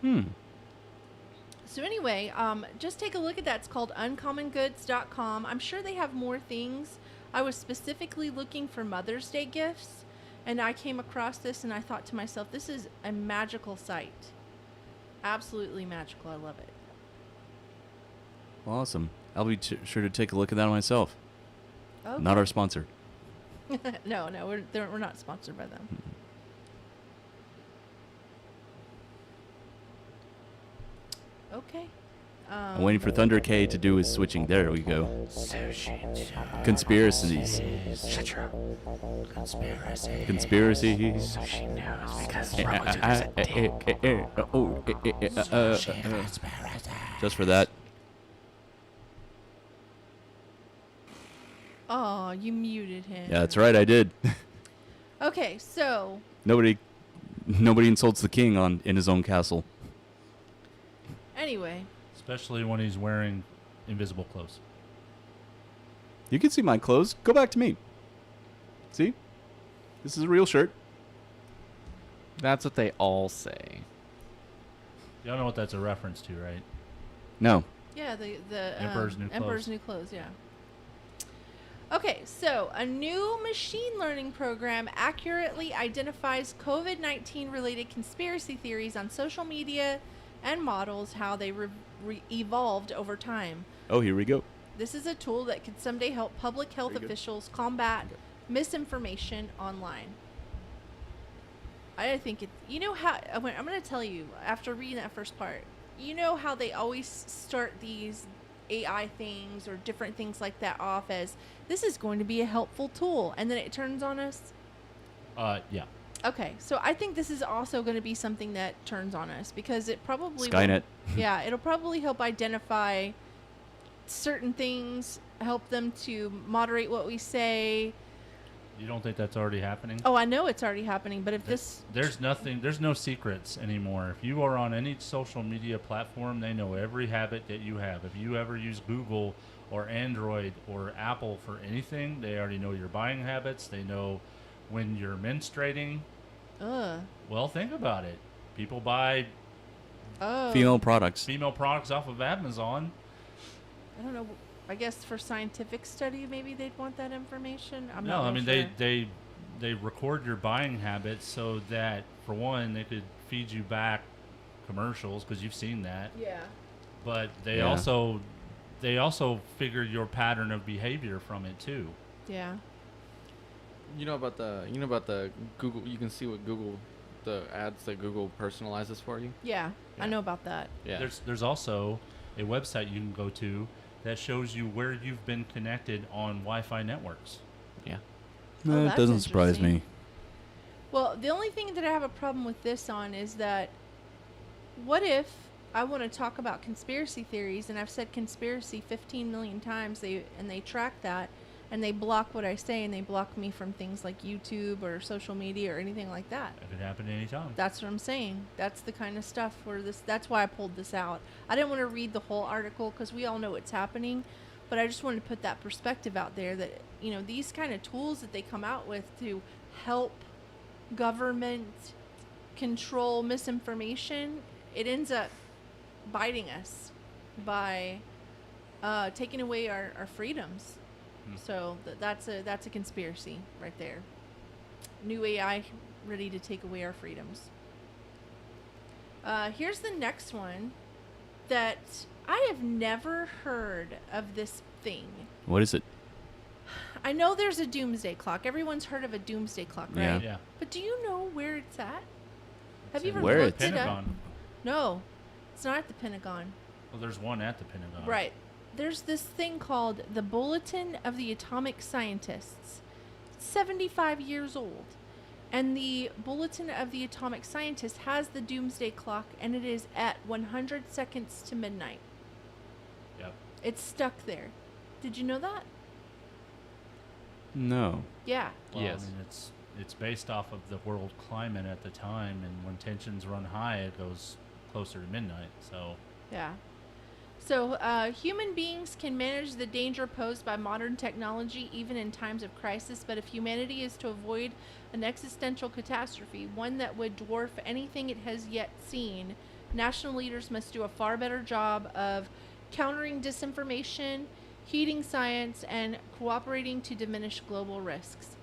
Speaker 1: So anyway, just take a look at that. It's called uncommongoods.com. I'm sure they have more things. I was specifically looking for Mother's Day gifts, and I came across this, and I thought to myself, this is a magical site. Absolutely magical. I love it.
Speaker 14: Awesome. I'll be sure to take a look at that myself.
Speaker 1: Okay.
Speaker 14: Not our sponsor.
Speaker 1: No, we're not sponsored by them. Okay.
Speaker 14: I'm waiting for Thunder K to do his switching. There we go. Conspiracies. Conspiracies.
Speaker 15: So she knows because Robotuner's a dick.
Speaker 14: Just for that.
Speaker 1: Oh, you muted him.
Speaker 14: Yeah, that's right. I did.
Speaker 1: Okay, so.
Speaker 14: Nobody insults the king in his own castle.
Speaker 1: Anyway.
Speaker 4: Especially when he's wearing invisible clothes.
Speaker 14: You can see my clothes. Go back to me. See? This is a real shirt.
Speaker 5: That's what they all say.
Speaker 4: Y'all know what that's a reference to, right?
Speaker 14: No.
Speaker 1: Yeah, the
Speaker 4: Emperor's New Clothes.
Speaker 1: Emperor's New Clothes, yeah. Okay, so a new machine learning program accurately identifies COVID-19 related conspiracy theories on social media and models how they evolved over time.
Speaker 14: Oh, here we go.
Speaker 1: This is a tool that could someday help public health officials combat misinformation online. I think you know how, I'm going to tell you, after reading that first part, you know how they always start these AI things or different things like that off as, this is going to be a helpful tool, and then it turns on us?
Speaker 4: Yeah.
Speaker 1: Okay, so I think this is also going to be something that turns on us, because it probably
Speaker 14: Skynet.
Speaker 1: Yeah, it'll probably help identify certain things, help them to moderate what we say.
Speaker 4: You don't think that's already happening?
Speaker 1: Oh, I know it's already happening, but if
Speaker 4: there's no secrets anymore. If you are on any social media platform, they know every habit that you have. If you ever use Google or Android or Apple for anything, they already know your buying habits. They know when you're menstruating. Well, think about it. People buy
Speaker 14: female products
Speaker 4: off of Amazon.
Speaker 1: I don't know. I guess for scientific study, maybe they'd want that information.
Speaker 4: They record your buying habits so that, for one, they could feed you back commercials, because you've seen that.
Speaker 1: Yeah.
Speaker 4: But they also figure your pattern of behavior from it too.
Speaker 1: Yeah.
Speaker 5: You know about the Google. You can see what Google, the ads that Google personalizes for you.
Speaker 1: Yeah. I know about that.
Speaker 5: Yeah.
Speaker 4: There's also a website you can go to that shows you where you've been connected on Wi-Fi networks.
Speaker 5: Yeah.
Speaker 14: That doesn't surprise me.
Speaker 1: Well, the only thing that I have a problem with this on is that, what if I want to talk about conspiracy theories, and I've said conspiracy 15 million times, they track that, and they block what I say, and they block me from things like YouTube or social media or anything like that.
Speaker 4: That could happen anytime.
Speaker 1: That's what I'm saying. That's the kind of stuff that's why I pulled this out. I didn't want to read the whole article, because we all know what's happening, But I just wanted to put that perspective out there that, you know, these kind of tools that they come out with to help government control misinformation, it ends up biting us by taking away our freedoms. So that's a conspiracy right there. New AI ready to take away our freedoms. Here's the next one that I have never heard of this thing.
Speaker 14: What is it?
Speaker 1: I know there's a doomsday clock. Everyone's heard of a doomsday clock, right?
Speaker 14: Yeah.
Speaker 4: Yeah.
Speaker 1: But do you know where it's at? Have you ever
Speaker 14: Where
Speaker 1: looked
Speaker 14: it's-
Speaker 1: it up?
Speaker 4: Pentagon.
Speaker 1: No, it's not at the Pentagon.
Speaker 4: Well, there's one at the Pentagon.
Speaker 1: Right. There's this thing called the Bulletin of the Atomic Scientists. It's 75 years old. And the Bulletin of the Atomic Scientists has the doomsday clock, and it is at 100 seconds to midnight.
Speaker 4: Yep.
Speaker 1: It's stuck there. Did you know that?
Speaker 14: No.
Speaker 1: Yeah.
Speaker 4: Well,
Speaker 5: Yes.
Speaker 4: I mean, it's based off of the world climate at the time, and when tensions run high, it goes closer to midnight. So
Speaker 1: Yeah. So, human beings can manage the danger posed by modern technology even in times of crisis, but if humanity is to avoid an existential catastrophe, one that would dwarf anything it has yet seen, national leaders must do a far better job of countering disinformation, heeding science, and cooperating to diminish global risks.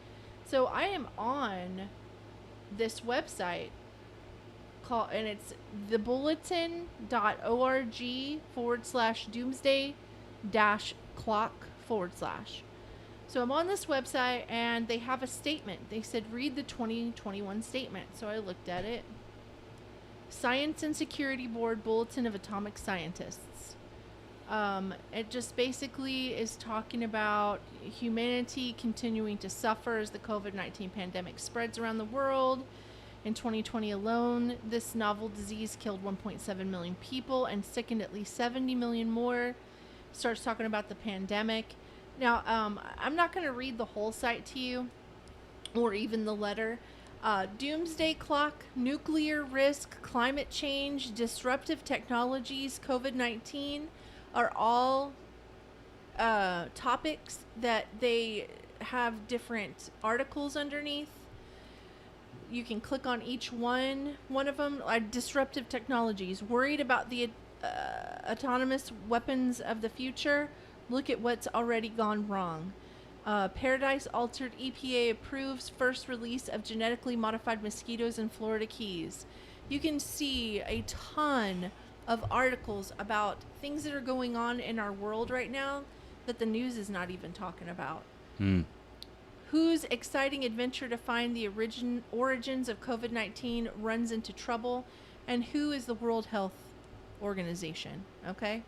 Speaker 1: So, I am on this website and it's thebulletin.org/doomsday-clock/. So I'm on this website and they have a statement. They said, read the 2021 statement. So I looked at it. Science and Security Board Bulletin of Atomic Scientists. It just basically is talking about humanity continuing to suffer as the COVID-19 pandemic spreads around the world. In 2020 alone, this novel disease killed 1.7 million people and sickened at least 70 million more. Starts talking about the pandemic. Now, I'm not going to read the whole site to you, or even the letter. Doomsday clock, nuclear risk, climate change, disruptive technologies, COVID-19 are all topics that they have different articles underneath. You can click on each one of them. Disruptive technologies. Worried about the autonomous weapons of the future? Look at what's already gone wrong. Paradise Altered EPA approves first release of genetically modified mosquitoes in Florida Keys. You can see a ton of articles about things that are going on in our world right now that the news is not even talking about. Whose exciting adventure to find the origins of COVID-19 runs into trouble, and who is the World Health Organization? Okay.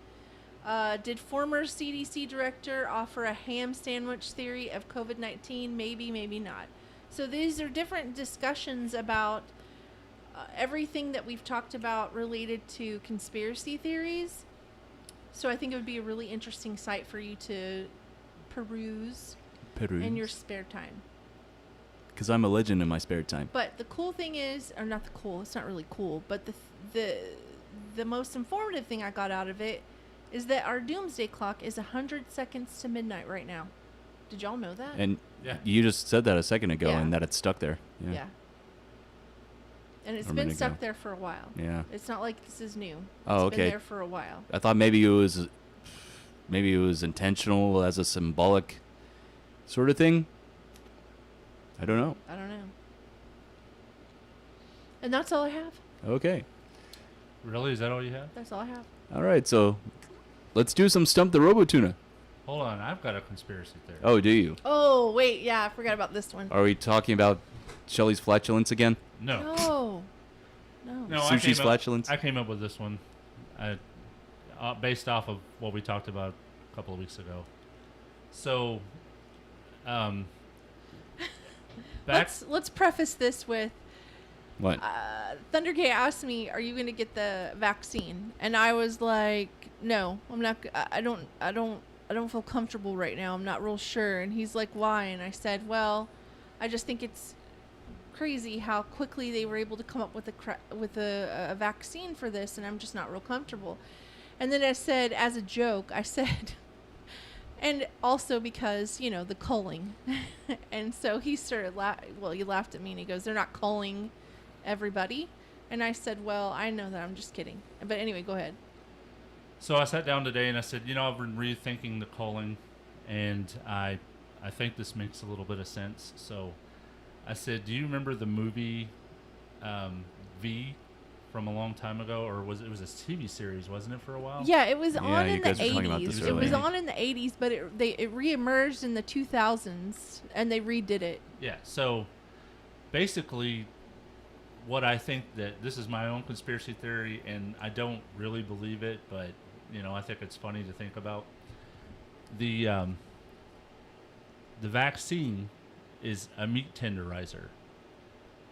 Speaker 1: Did former CDC director offer a ham sandwich theory of COVID-19? Maybe, maybe not. So these are different discussions about everything that we've talked about related to conspiracy theories. So I think it would be a really interesting site for you to peruse. In your spare time.
Speaker 14: Because I'm a legend in my spare time.
Speaker 1: But the cool thing is, or not the cool, it's not really cool, but the most informative thing I got out of it is that our doomsday clock is 100 seconds to midnight right now. Did y'all know that?
Speaker 14: And
Speaker 4: Yeah.
Speaker 14: you just said that a second ago,
Speaker 1: Yeah.
Speaker 14: and that it's stuck there.
Speaker 1: Yeah. And it's
Speaker 14: A
Speaker 1: been
Speaker 14: minute
Speaker 1: stuck
Speaker 14: ago.
Speaker 1: there for a while.
Speaker 14: Yeah.
Speaker 1: It's not like this is new.
Speaker 14: Oh,
Speaker 1: It's
Speaker 14: okay.
Speaker 1: been there for a while.
Speaker 14: I thought maybe it was intentional as a symbolic sort of thing. I don't know.
Speaker 1: I don't know. And that's all I have.
Speaker 14: Okay.
Speaker 4: really, is that all you have?
Speaker 1: That's all I have.
Speaker 14: All right, so let's do some Stump the Robotuna.
Speaker 4: Hold on, I've got a conspiracy theory.
Speaker 14: Oh, do you?
Speaker 1: Oh, wait. Yeah, I forgot about this one.
Speaker 14: Are we talking about Shelley's flatulence again?
Speaker 4: No.
Speaker 1: No.
Speaker 4: No,
Speaker 14: Sushi's flatulence?
Speaker 4: I came up with this one based off of what we talked about a couple of weeks ago. So,
Speaker 1: Let's preface this with
Speaker 14: What?
Speaker 1: Thundergate asked me, "Are you going to get the vaccine?" And I was like, "No, I'm not. I don't feel comfortable right now. I'm not real sure." And he's like, "Why?" And I said, "Well, I just think it's crazy how quickly they were able to come up with a vaccine for this, and I'm just not real comfortable." And then I said, as a joke, I said, And also because, the culling. And so he started he laughed at me and he goes, they're not culling everybody. And I said, well, I know that. I'm just kidding. But anyway, go ahead.
Speaker 4: So I sat down today and I said, I've been rethinking the culling, and I think this makes a little bit of sense. So I said, do you remember the movie V from a long time ago, or was it was a TV series, wasn't it, for a while?
Speaker 1: Yeah, it was on
Speaker 14: you
Speaker 1: in the
Speaker 14: guys were talking about
Speaker 1: 80s.
Speaker 14: this
Speaker 1: It was
Speaker 14: earlier.
Speaker 1: on in the 80s, but it reemerged in the 2000s, and they redid it.
Speaker 4: Yeah. So basically, what I think, that this is my own conspiracy theory, and I don't really believe it, but I think it's funny to think about. The vaccine is a meat tenderizer,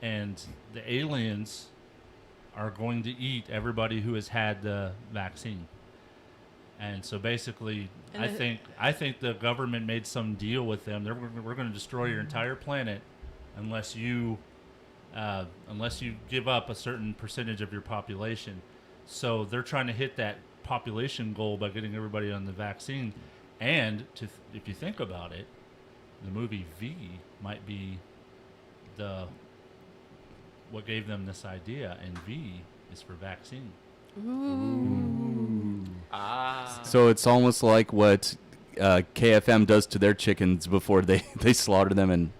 Speaker 4: and the aliens are going to eat everybody who has had the vaccine. And so basically,
Speaker 1: And
Speaker 4: I think the government made some deal with them. We're going to destroy your entire planet unless you give up a certain percentage of your population. So they're trying to hit that population goal by getting everybody on the vaccine. And if you think about it, the movie V might be what gave them this idea, and V is for vaccine.
Speaker 1: Ooh.
Speaker 14: So it's almost like what KFM does to their chickens before they slaughter them and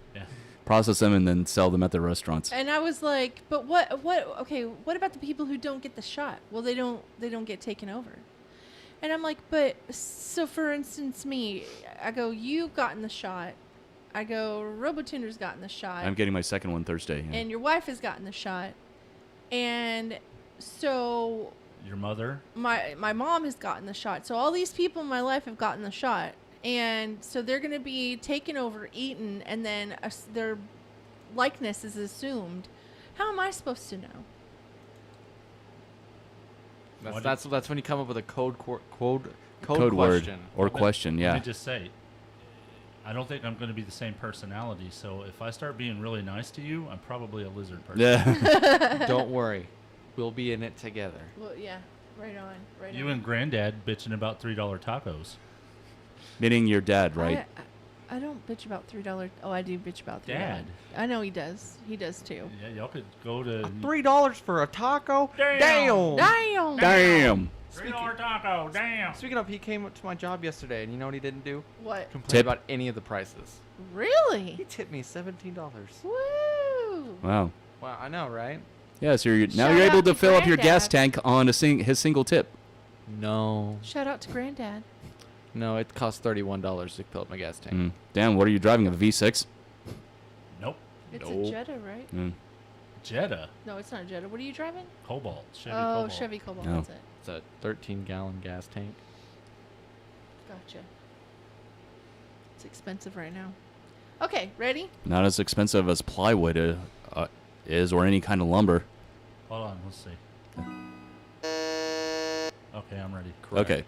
Speaker 14: process them and then sell them at their restaurants.
Speaker 1: And I was like, but what about the people who don't get the shot? Well, they don't get taken over. And I'm like, but so for instance, me, I go, you've gotten the shot. I go, RoboTuner's gotten the shot.
Speaker 14: I'm getting my second one Thursday. Yeah.
Speaker 1: And your wife has gotten the shot. And so
Speaker 4: Your mother?
Speaker 1: my mom has gotten the shot. So all these people in my life have gotten the shot. And so they're going to be taken over, eaten, and then their likeness is assumed. How am I supposed to know?
Speaker 5: That's when you come up with a code
Speaker 14: Code
Speaker 5: question.
Speaker 14: word or question,
Speaker 4: Let
Speaker 14: yeah.
Speaker 4: me just say, I don't think I'm going to be the same personality. So if I start being really nice to you, I'm probably a lizard person.
Speaker 14: Yeah.
Speaker 5: Don't worry, we'll be in it together.
Speaker 1: Well, yeah, right on, right
Speaker 4: You
Speaker 1: on.
Speaker 4: and Granddad bitching about $3 tacos.
Speaker 14: Meaning your dad, right?
Speaker 1: I don't bitch about $3. Oh, I do bitch about $3.
Speaker 4: Dad.
Speaker 1: I know he does. He does too.
Speaker 4: Yeah, y'all could go to
Speaker 5: $3 for a taco?
Speaker 4: Damn.
Speaker 1: Damn.
Speaker 14: Damn.
Speaker 4: $3 taco. Damn.
Speaker 5: Speaking of, he came up to my job yesterday, and you know what he didn't do?
Speaker 1: What?
Speaker 5: Complain
Speaker 14: Tip.
Speaker 5: about any of the prices.
Speaker 1: Really?
Speaker 5: He tipped me $17.
Speaker 1: Woo!
Speaker 14: Wow.
Speaker 5: Wow, I know, right?
Speaker 14: Yeah, so now
Speaker 1: Shout
Speaker 14: you're able
Speaker 1: out
Speaker 14: to
Speaker 1: to
Speaker 14: fill up your gas
Speaker 1: Granddad.
Speaker 14: tank on his single tip.
Speaker 5: No.
Speaker 1: Shout out to Granddad.
Speaker 5: No, it cost $31 to fill up my gas tank.
Speaker 14: Mm. Damn, what are you driving, a V6?
Speaker 4: Nope.
Speaker 1: It's
Speaker 14: Nope.
Speaker 1: a Jetta, right?
Speaker 14: Mm.
Speaker 4: Jetta.
Speaker 1: No, it's not a Jetta. What are you driving?
Speaker 4: Cobalt. Chevy
Speaker 1: oh,
Speaker 4: Cobalt.
Speaker 1: Chevy Cobalt.
Speaker 14: No.
Speaker 1: That's it.
Speaker 5: It's a 13-gallon gas tank.
Speaker 1: Gotcha. It's expensive right now. Okay, ready?
Speaker 14: Not as expensive as plywood is or any kind of lumber.
Speaker 4: Hold on, let's see. Okay, I'm ready.
Speaker 14: Okay.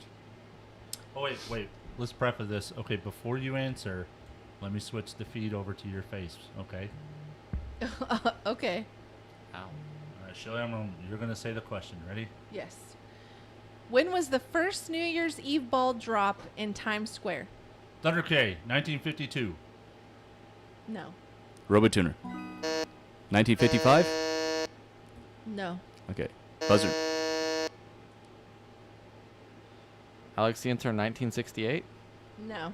Speaker 4: Oh, wait. Let's preface this. Okay, before you answer, let me switch the feed over to your face, okay?
Speaker 1: Okay.
Speaker 5: Ow.
Speaker 4: All right, Shelly, you're going to say the question. Ready?
Speaker 1: Yes. When was the first New Year's Eve ball drop in Times Square?
Speaker 4: Thunder K, 1952.
Speaker 1: No.
Speaker 14: RoboTuner. 1955?
Speaker 1: No.
Speaker 14: Okay. Buzzer.
Speaker 5: Alex, the answer 1968?
Speaker 1: No.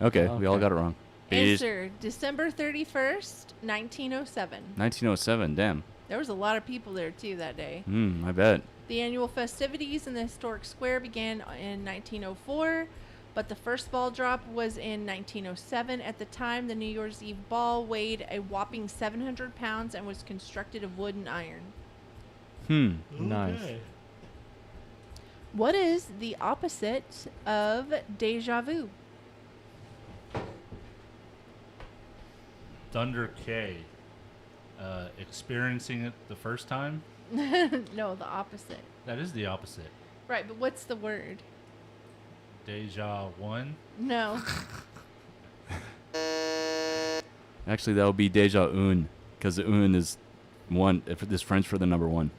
Speaker 14: Okay, we all
Speaker 5: Okay.
Speaker 14: got it wrong. Bees.
Speaker 1: Answer December 31st, 1907.
Speaker 14: 1907, damn.
Speaker 1: There was a lot of people there too that day.
Speaker 14: I bet.
Speaker 1: The annual festivities in the historic square began in 1904, but the first ball drop was in 1907. At the time, the New Year's Eve ball weighed a whopping 700 pounds and was constructed of wood and iron.
Speaker 5: Nice.
Speaker 1: What is the opposite of deja vu?
Speaker 4: Thunder K. Experiencing it the first time?
Speaker 1: No, the opposite.
Speaker 4: That is the opposite.
Speaker 1: Right, but what's the word?
Speaker 4: Deja one?
Speaker 1: No.
Speaker 14: Actually, that would be deja un, because the un is one. If it's French for the number one.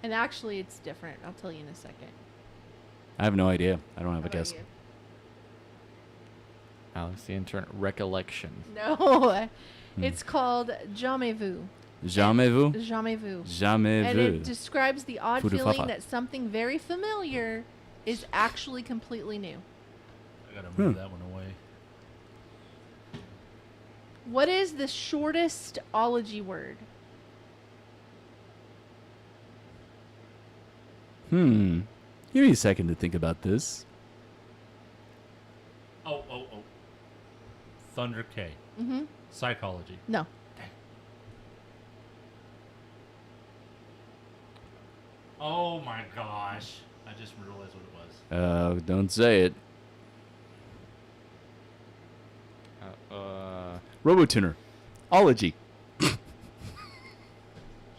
Speaker 1: And actually, it's different. I'll tell you in a second.
Speaker 14: I have no idea. I don't have
Speaker 1: How
Speaker 14: a guess.
Speaker 1: about you?
Speaker 5: Alex the intern. Recollection.
Speaker 1: No. It's called jamais vu.
Speaker 14: Jamais vu?
Speaker 1: Jamais vu.
Speaker 14: Jamais
Speaker 1: and
Speaker 14: vu.
Speaker 1: it describes the odd
Speaker 14: Fudu
Speaker 1: feeling
Speaker 14: fafa.
Speaker 1: that something very familiar is actually completely new.
Speaker 4: I gotta move that one away.
Speaker 1: What is the shortest ology word?
Speaker 14: Give me a second to think about this.
Speaker 4: Oh. Thunder K.
Speaker 1: Mm-hmm.
Speaker 4: Psychology.
Speaker 1: No.
Speaker 4: Oh my gosh. I just realized what it was.
Speaker 14: Don't say it. Robotuner. Ology.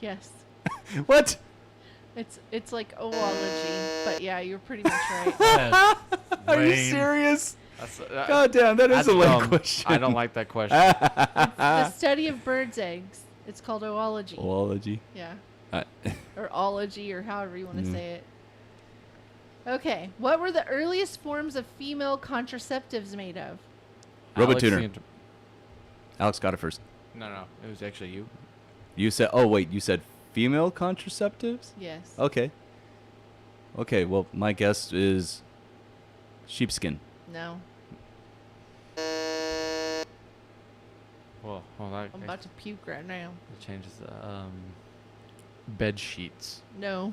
Speaker 1: Yes.
Speaker 14: What?
Speaker 1: It's like oology, but yeah, you're pretty much right.
Speaker 14: Are you
Speaker 4: Lame.
Speaker 14: serious?
Speaker 5: That's,
Speaker 14: God damn, that is
Speaker 5: that's
Speaker 14: a lame
Speaker 5: dumb.
Speaker 14: question.
Speaker 5: I don't like that question.
Speaker 1: It's the study of birds' eggs. It's called oology.
Speaker 14: Oology.
Speaker 1: Yeah.
Speaker 14: Uh,
Speaker 1: Or ology, or however you want to
Speaker 14: Mm.
Speaker 1: say it. Okay. What were the earliest forms of female contraceptives made of?
Speaker 5: Alex the
Speaker 14: Robotuner.
Speaker 5: inter-
Speaker 14: Alex got it first.
Speaker 5: No, it was actually you.
Speaker 14: You said, oh wait, you said female contraceptives?
Speaker 1: Yes.
Speaker 14: Okay. Okay, well, my guess is sheepskin.
Speaker 1: No.
Speaker 5: Well, that
Speaker 1: I'm about to puke right now.
Speaker 5: it changes. Bed sheets.
Speaker 1: No.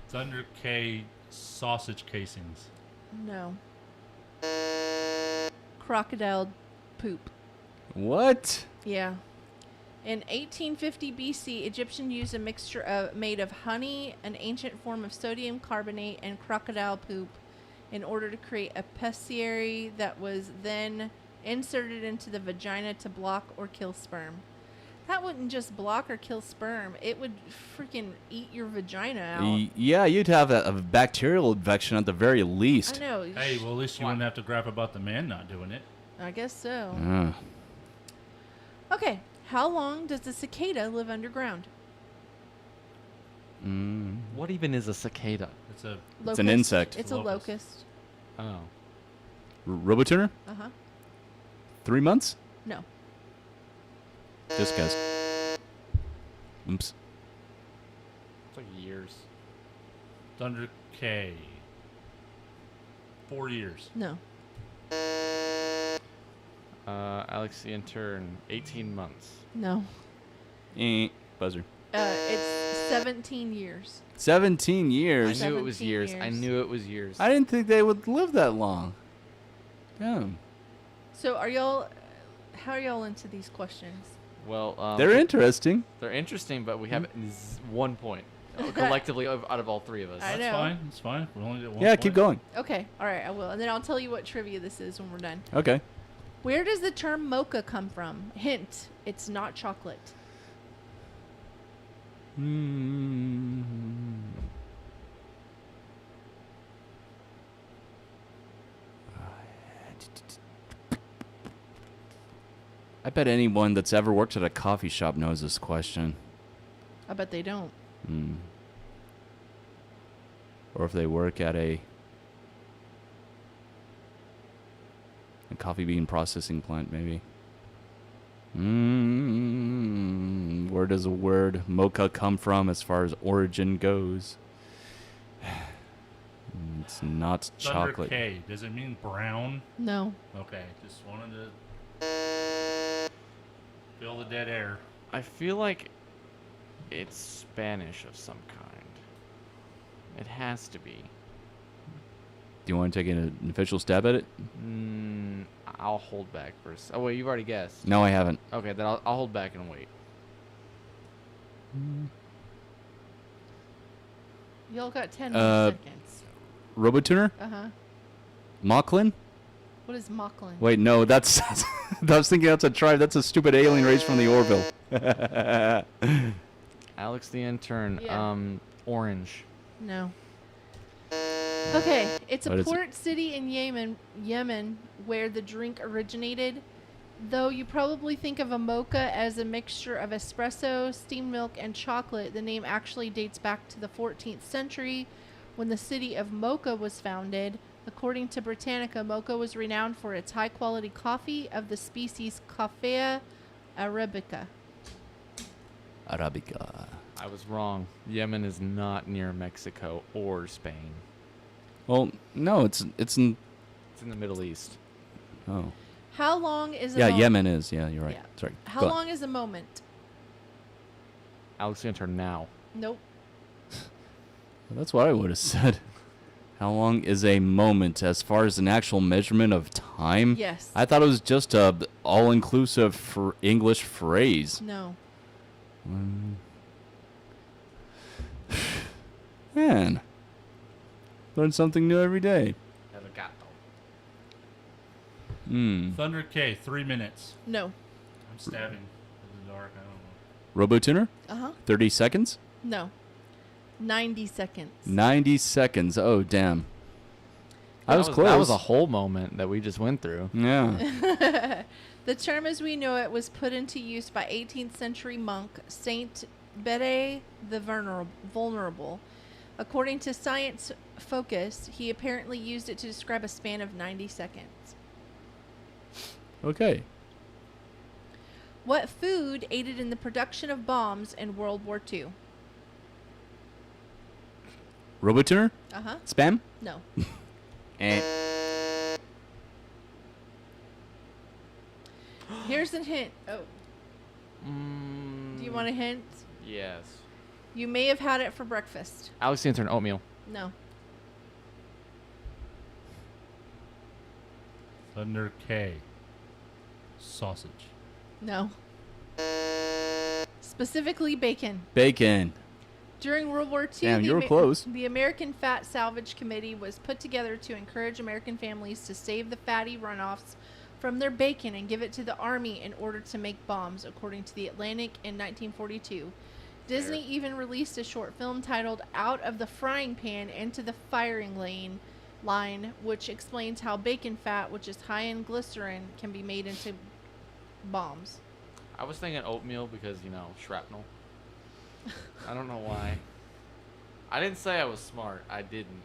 Speaker 4: Thunder K sausage casings.
Speaker 1: No. Crocodile poop.
Speaker 14: What?
Speaker 1: Yeah. In 1850 BC, Egyptians used a mixture made of honey, an ancient form of sodium carbonate, and crocodile poop in order to create a pessary that was then inserted into the vagina to block or kill sperm. That wouldn't just block or kill sperm. It would freaking eat your vagina out.
Speaker 14: Yeah, you'd have a bacterial infection at the very least.
Speaker 1: I know.
Speaker 4: Hey, well, at least you wouldn't have to grab about the man not doing it.
Speaker 1: I guess so.
Speaker 14: Ah.
Speaker 1: Okay. How long does the cicada live underground?
Speaker 5: What even is a cicada?
Speaker 4: It's a.
Speaker 14: It's an insect.
Speaker 1: It's a locust.
Speaker 5: Oh.
Speaker 14: Robotuner?
Speaker 1: Uh-huh.
Speaker 14: 3 months?
Speaker 1: No.
Speaker 14: Just guess. Oops.
Speaker 5: It's like years.
Speaker 4: Thunder K. 4 years.
Speaker 1: No.
Speaker 5: Alex the intern. 18 months.
Speaker 1: No.
Speaker 14: Buzzer.
Speaker 1: It's 17 years.
Speaker 14: 17 years.
Speaker 5: I knew it was
Speaker 1: 17
Speaker 5: years.
Speaker 1: years.
Speaker 5: I knew it was years.
Speaker 14: I didn't think they would live that long. Damn.
Speaker 1: So how are y'all into these questions?
Speaker 5: Well,
Speaker 14: They're interesting.
Speaker 5: They're interesting, but we have 1 point collectively out of all three of us.
Speaker 1: I
Speaker 4: That's
Speaker 1: know.
Speaker 4: fine. It's fine. We only get 1
Speaker 14: Yeah,
Speaker 4: point.
Speaker 14: keep going.
Speaker 1: Okay. All right, I will. And then I'll tell you what trivia this is when we're done.
Speaker 14: Okay.
Speaker 1: Where does the term mocha come from? Hint, it's not chocolate.
Speaker 14: I bet anyone that's ever worked at a coffee shop knows this question.
Speaker 1: I bet they don't.
Speaker 14: Or if they work at a coffee bean processing plant, maybe. Where does the word mocha come from as far as origin goes? It's not
Speaker 4: Thunder
Speaker 14: chocolate.
Speaker 4: K. Does it mean brown?
Speaker 1: No.
Speaker 4: Okay. Just wanted to fill the dead air.
Speaker 5: I feel like it's Spanish of some kind. It has to be.
Speaker 14: Do you want to take an official stab at it?
Speaker 5: I'll hold back first. Oh wait, you've already guessed.
Speaker 14: No, I haven't.
Speaker 5: Okay, then I'll hold back and wait.
Speaker 1: Y'all got 10 more seconds.
Speaker 14: Robotuner?
Speaker 1: Uh-huh.
Speaker 14: Mocklin?
Speaker 1: What is Mocklin?
Speaker 14: Wait, no, that's. I was thinking that's a tribe. That's a stupid alien race from the Orville.
Speaker 5: Alex the intern.
Speaker 1: Yeah.
Speaker 5: Orange.
Speaker 1: No. Okay, it's
Speaker 14: What
Speaker 1: a
Speaker 14: is it?
Speaker 1: port city in Yemen where the drink originated. Though you probably think of a mocha as a mixture of espresso, steamed milk, and chocolate, the name actually dates back to the 14th century when the city of Mocha was founded. According to Britannica, Mocha was renowned for its high-quality coffee of the species Coffea arabica.
Speaker 14: Arabica.
Speaker 5: I was wrong. Yemen is not near Mexico or Spain.
Speaker 14: Well, no, it's in.
Speaker 5: It's in the Middle East.
Speaker 14: Oh.
Speaker 1: How long is a
Speaker 14: Yeah,
Speaker 1: moment?
Speaker 14: Yemen is. Yeah, you're right.
Speaker 1: Yeah.
Speaker 14: Sorry.
Speaker 1: How
Speaker 14: Go on.
Speaker 1: long is a moment?
Speaker 5: Alex, answer now.
Speaker 1: Nope.
Speaker 14: That's what I would have said. How long is a moment as far as an actual measurement of time?
Speaker 1: Yes.
Speaker 14: I thought it was just a all-inclusive English phrase.
Speaker 1: No.
Speaker 14: Man. Learn something new every day.
Speaker 4: Thunder K, 3 minutes.
Speaker 1: No.
Speaker 4: I'm stabbing in the dark. I don't know.
Speaker 14: RoboTuner?
Speaker 1: Uh-huh.
Speaker 14: 30 seconds?
Speaker 1: No. 90 seconds.
Speaker 14: 90 seconds. Oh, damn. I was close.
Speaker 5: That was a whole moment that we just went through.
Speaker 14: Yeah.
Speaker 1: The term as we know it was put into use by 18th century monk Saint Bede the Vulnerable. According to Science Focus, he apparently used it to describe a span of 90 seconds.
Speaker 14: Okay.
Speaker 1: What food aided in the production of bombs in World War II?
Speaker 14: RoboTuner?
Speaker 1: Uh-huh.
Speaker 14: Spam?
Speaker 1: No. Here's a hint. Oh. Do you want a hint?
Speaker 5: Yes.
Speaker 1: You may have had it for breakfast.
Speaker 5: Alex, answer oatmeal.
Speaker 1: No.
Speaker 4: Thunder K. Sausage.
Speaker 1: No. Specifically bacon.
Speaker 14: Bacon.
Speaker 1: During World War II,
Speaker 14: Damn, you were close.
Speaker 1: The American Fat Salvage Committee was put together to encourage American families to save the fatty runoffs from their bacon and give it to the army in order to make bombs, according to The Atlantic in 1942. Disney even released a short film titled Out of the Frying Pan into the Firing Line, which explains how bacon fat, which is high in glycerin, can be made into bombs.
Speaker 5: I was thinking oatmeal because, shrapnel. I don't know why. I didn't say I was smart. I didn't.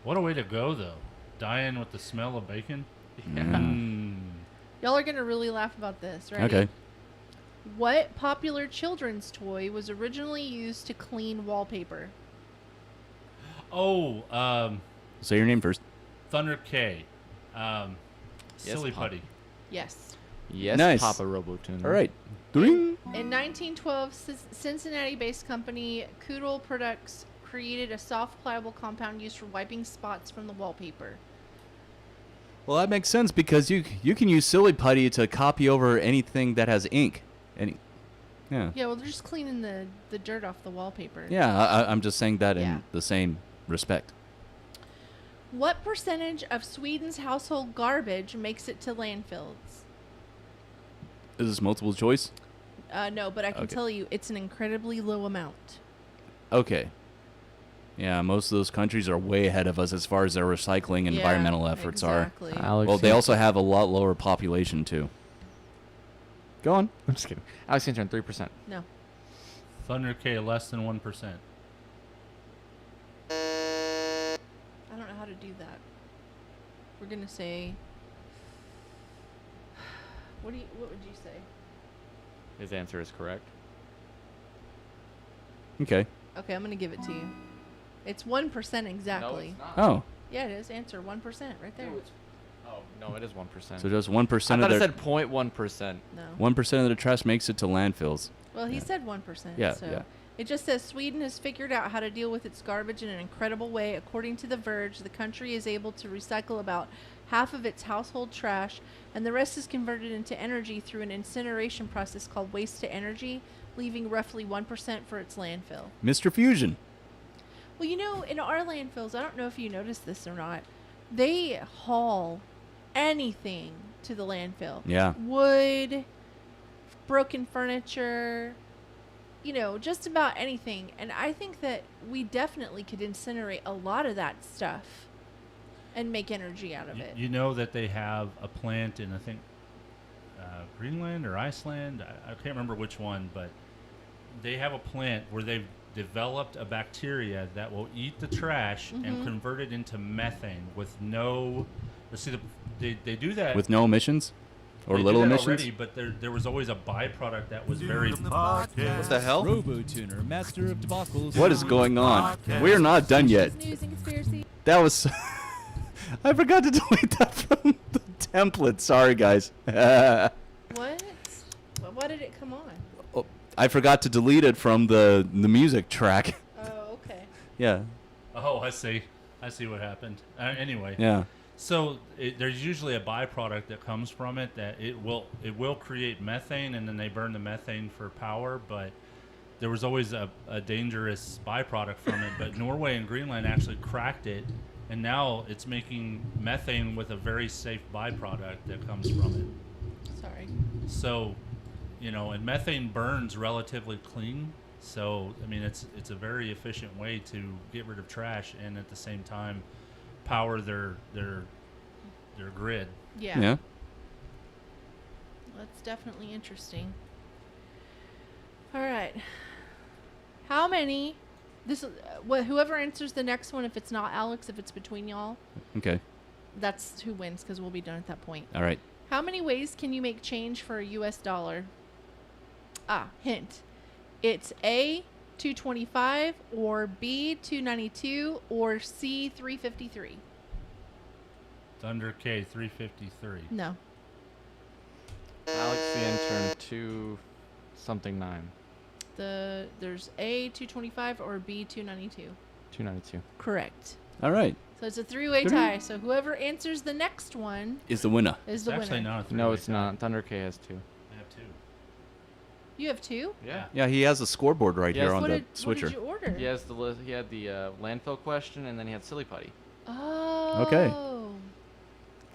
Speaker 4: What a way to go, though. Dying with the smell of bacon?
Speaker 5: Yeah.
Speaker 1: Y'all are going to really laugh about this, right?
Speaker 14: Okay.
Speaker 1: What popular children's toy was originally used to clean wallpaper?
Speaker 4: Oh,
Speaker 14: Say your name first.
Speaker 4: Thunder K. Silly
Speaker 5: Pop.
Speaker 4: Putty.
Speaker 1: Yes.
Speaker 5: Yes,
Speaker 14: Nice.
Speaker 5: Papa RoboTuner.
Speaker 14: All right. Ding.
Speaker 1: In 1912, Cincinnati-based company Koodle Products created a soft, pliable compound used for wiping spots from the wallpaper.
Speaker 14: Well, that makes sense because you can use Silly Putty to copy over anything that has ink. Yeah.
Speaker 1: Yeah, well, they're just cleaning the dirt off the wallpaper.
Speaker 14: Yeah, I'm just saying that
Speaker 1: Yeah.
Speaker 14: in the same respect.
Speaker 1: What percentage of Sweden's household garbage makes it to landfills?
Speaker 14: Is this multiple choice?
Speaker 1: No, but I can
Speaker 14: Okay.
Speaker 1: tell you it's an incredibly low amount.
Speaker 14: Okay. Yeah, most of those countries are way ahead of us as far as their recycling and
Speaker 1: Yeah,
Speaker 14: environmental efforts
Speaker 1: exactly.
Speaker 14: are.
Speaker 5: Alex,
Speaker 14: Well, they also have a lot lower population too. Go on.
Speaker 5: I'm just kidding. Alex, answer 3%.
Speaker 1: No.
Speaker 4: Thunder K, less than 1%.
Speaker 1: I don't know how to do that. We're gonna say. What would you say?
Speaker 5: His answer is correct.
Speaker 14: Okay.
Speaker 1: Okay, I'm gonna give it to you. It's 1% exactly.
Speaker 5: No, it's not.
Speaker 14: Oh.
Speaker 1: Yeah, it is. Answer 1% right there.
Speaker 5: Oh, no, it is 1%.
Speaker 14: So just 1%
Speaker 5: I
Speaker 14: of
Speaker 5: thought
Speaker 14: their
Speaker 5: it said 0.1%.
Speaker 1: No.
Speaker 14: 1% of the trash makes it to landfills.
Speaker 1: Well, he said 1%.
Speaker 14: Yeah,
Speaker 1: So
Speaker 14: yeah.
Speaker 1: it just says Sweden has figured out how to deal with its garbage in an incredible way. According to The Verge, the country is able to recycle about half of its household trash, and the rest is converted into energy through an incineration process called waste to energy, leaving roughly 1% for its landfill.
Speaker 14: Mr. Fusion.
Speaker 1: Well, in our landfills, I don't know if you noticed this or not, they haul anything to the landfill.
Speaker 14: Yeah.
Speaker 1: Wood, broken furniture, just about anything. And I think that we definitely could incinerate a lot of that stuff and make energy out of it.
Speaker 4: You know that they have a plant in, I think, Greenland or Iceland. I can't remember which one, but they have a plant where they've developed a bacteria that will eat the trash and
Speaker 1: Mhm.
Speaker 4: convert it into methane with no. Let's see, they do that
Speaker 14: With no emissions or
Speaker 4: they
Speaker 14: little
Speaker 4: do that
Speaker 14: emissions.
Speaker 4: already, but there was always a byproduct that was very.
Speaker 14: What the hell?
Speaker 12: RoboTuner, master of debacles.
Speaker 14: What is going on? We're not done yet.
Speaker 1: News and conspiracy.
Speaker 14: That was. I forgot to delete that from the template. Sorry, guys.
Speaker 1: What? Why did it come on?
Speaker 14: I forgot to delete it from the music track.
Speaker 1: Oh, okay.
Speaker 14: Yeah.
Speaker 4: Oh, I see what happened. Anyway.
Speaker 14: Yeah.
Speaker 4: So there's usually a byproduct that comes from it that it will create methane, and then they burn the methane for power. But there was always a dangerous byproduct from it. But Norway and Greenland actually cracked it, and now it's making methane with a very safe byproduct that comes from it.
Speaker 1: Sorry.
Speaker 4: So, and methane burns relatively clean. So, I mean, it's a very efficient way to get rid of trash and at the same time power their grid.
Speaker 1: Yeah.
Speaker 14: Yeah.
Speaker 1: That's definitely interesting. All right. How many? Whoever answers the next one, if it's not Alex, if it's between y'all,
Speaker 14: Okay.
Speaker 1: that's who wins because we'll be done at that point.
Speaker 14: All right.
Speaker 1: How many ways can you make change for a U.S. dollar? Hint. It's A, 225, or B, 292, or C, 353.
Speaker 4: Thunder K 353.
Speaker 1: No.
Speaker 5: Alex the intern 2 something 9.
Speaker 1: There's A, 225, or B, 292.
Speaker 5: 292.
Speaker 1: Correct.
Speaker 14: All right.
Speaker 1: So it's a three-way tie. So whoever answers the next one
Speaker 14: Is the winner.
Speaker 1: is the
Speaker 4: Actually
Speaker 1: winner.
Speaker 4: not a three-way
Speaker 5: No, it's
Speaker 4: tie.
Speaker 5: not. Thunder K has 2.
Speaker 4: I have 2.
Speaker 1: You have 2?
Speaker 5: Yeah.
Speaker 14: Yeah, he has a scoreboard right here on
Speaker 1: What
Speaker 14: the
Speaker 1: did
Speaker 14: switcher.
Speaker 1: you order?
Speaker 5: He has he had the landfill question, and then he had silly putty.
Speaker 1: Oh.
Speaker 14: Okay.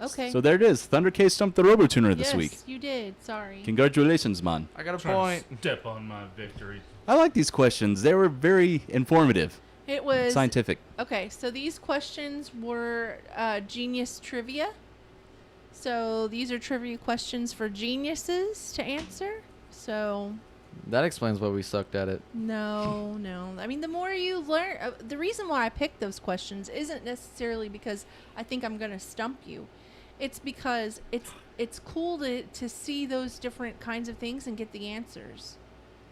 Speaker 1: Okay.
Speaker 14: So there it is. Thunder K stumped the RoboTuner this week.
Speaker 1: Yes, you did. Sorry.
Speaker 14: Congratulations, man.
Speaker 5: I got a
Speaker 4: Trying
Speaker 5: point.
Speaker 4: to step on my victory.
Speaker 14: I like these questions. They were very informative.
Speaker 1: It was
Speaker 14: Scientific.
Speaker 1: Okay, so these questions were genius trivia. So these are trivia questions for geniuses to answer. So
Speaker 5: That explains why we sucked at it.
Speaker 1: no. I mean, the more you learn, the reason why I picked those questions isn't necessarily because I think I'm going to stump you. It's because it's cool to see those different kinds of things and get the answers,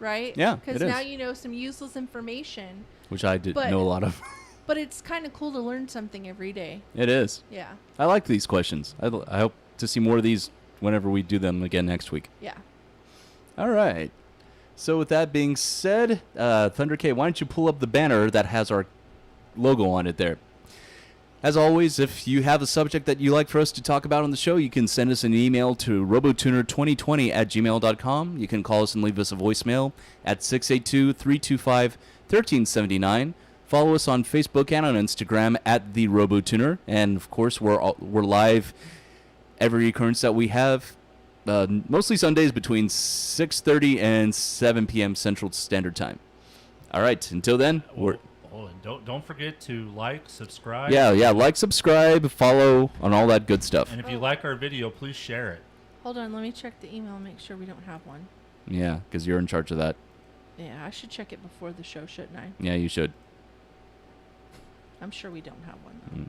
Speaker 1: right?
Speaker 14: Yeah,
Speaker 1: Because
Speaker 14: it
Speaker 1: now
Speaker 14: is.
Speaker 1: you know some useless information.
Speaker 14: Which I didn't
Speaker 1: But-
Speaker 14: know a lot of.
Speaker 1: But it's kind of cool to learn something every day.
Speaker 14: It is.
Speaker 1: Yeah.
Speaker 14: I like these questions. I hope to see more of these whenever we do them again next week.
Speaker 1: Yeah.
Speaker 14: All right. So with that being said, Thunder K, why don't you pull up the banner that has our logo on it there? As always, if you have a subject that you'd like for us to talk about on the show, you can send us an email to robotuner2020@gmail.com. You can call us and leave us a voicemail at 682-325-1379. Follow us on Facebook and on Instagram at The RoboTuner. And, of course, we're live every occurrence that we have, mostly Sundays between 6:30 and 7 p.m. Central Standard Time. All right, until then, we're...
Speaker 4: Oh, and don't forget to like, subscribe.
Speaker 14: Yeah, like, subscribe, follow, and all that good stuff.
Speaker 4: And if you like our video, please share it.
Speaker 1: Hold on, let me check the email and make sure we don't have one.
Speaker 14: Yeah, because you're in charge of that.
Speaker 1: Yeah, I should check it before the show, shouldn't I?
Speaker 14: Yeah, you should.
Speaker 1: I'm sure we don't have one, though.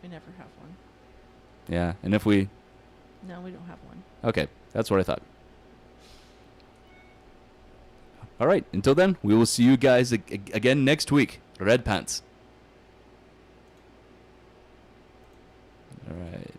Speaker 1: We never have one.
Speaker 14: Yeah, and if we...
Speaker 1: No, we don't have one.
Speaker 14: Okay, that's what I thought. All right, until then, we will see you guys again next week. Red Pants. All right.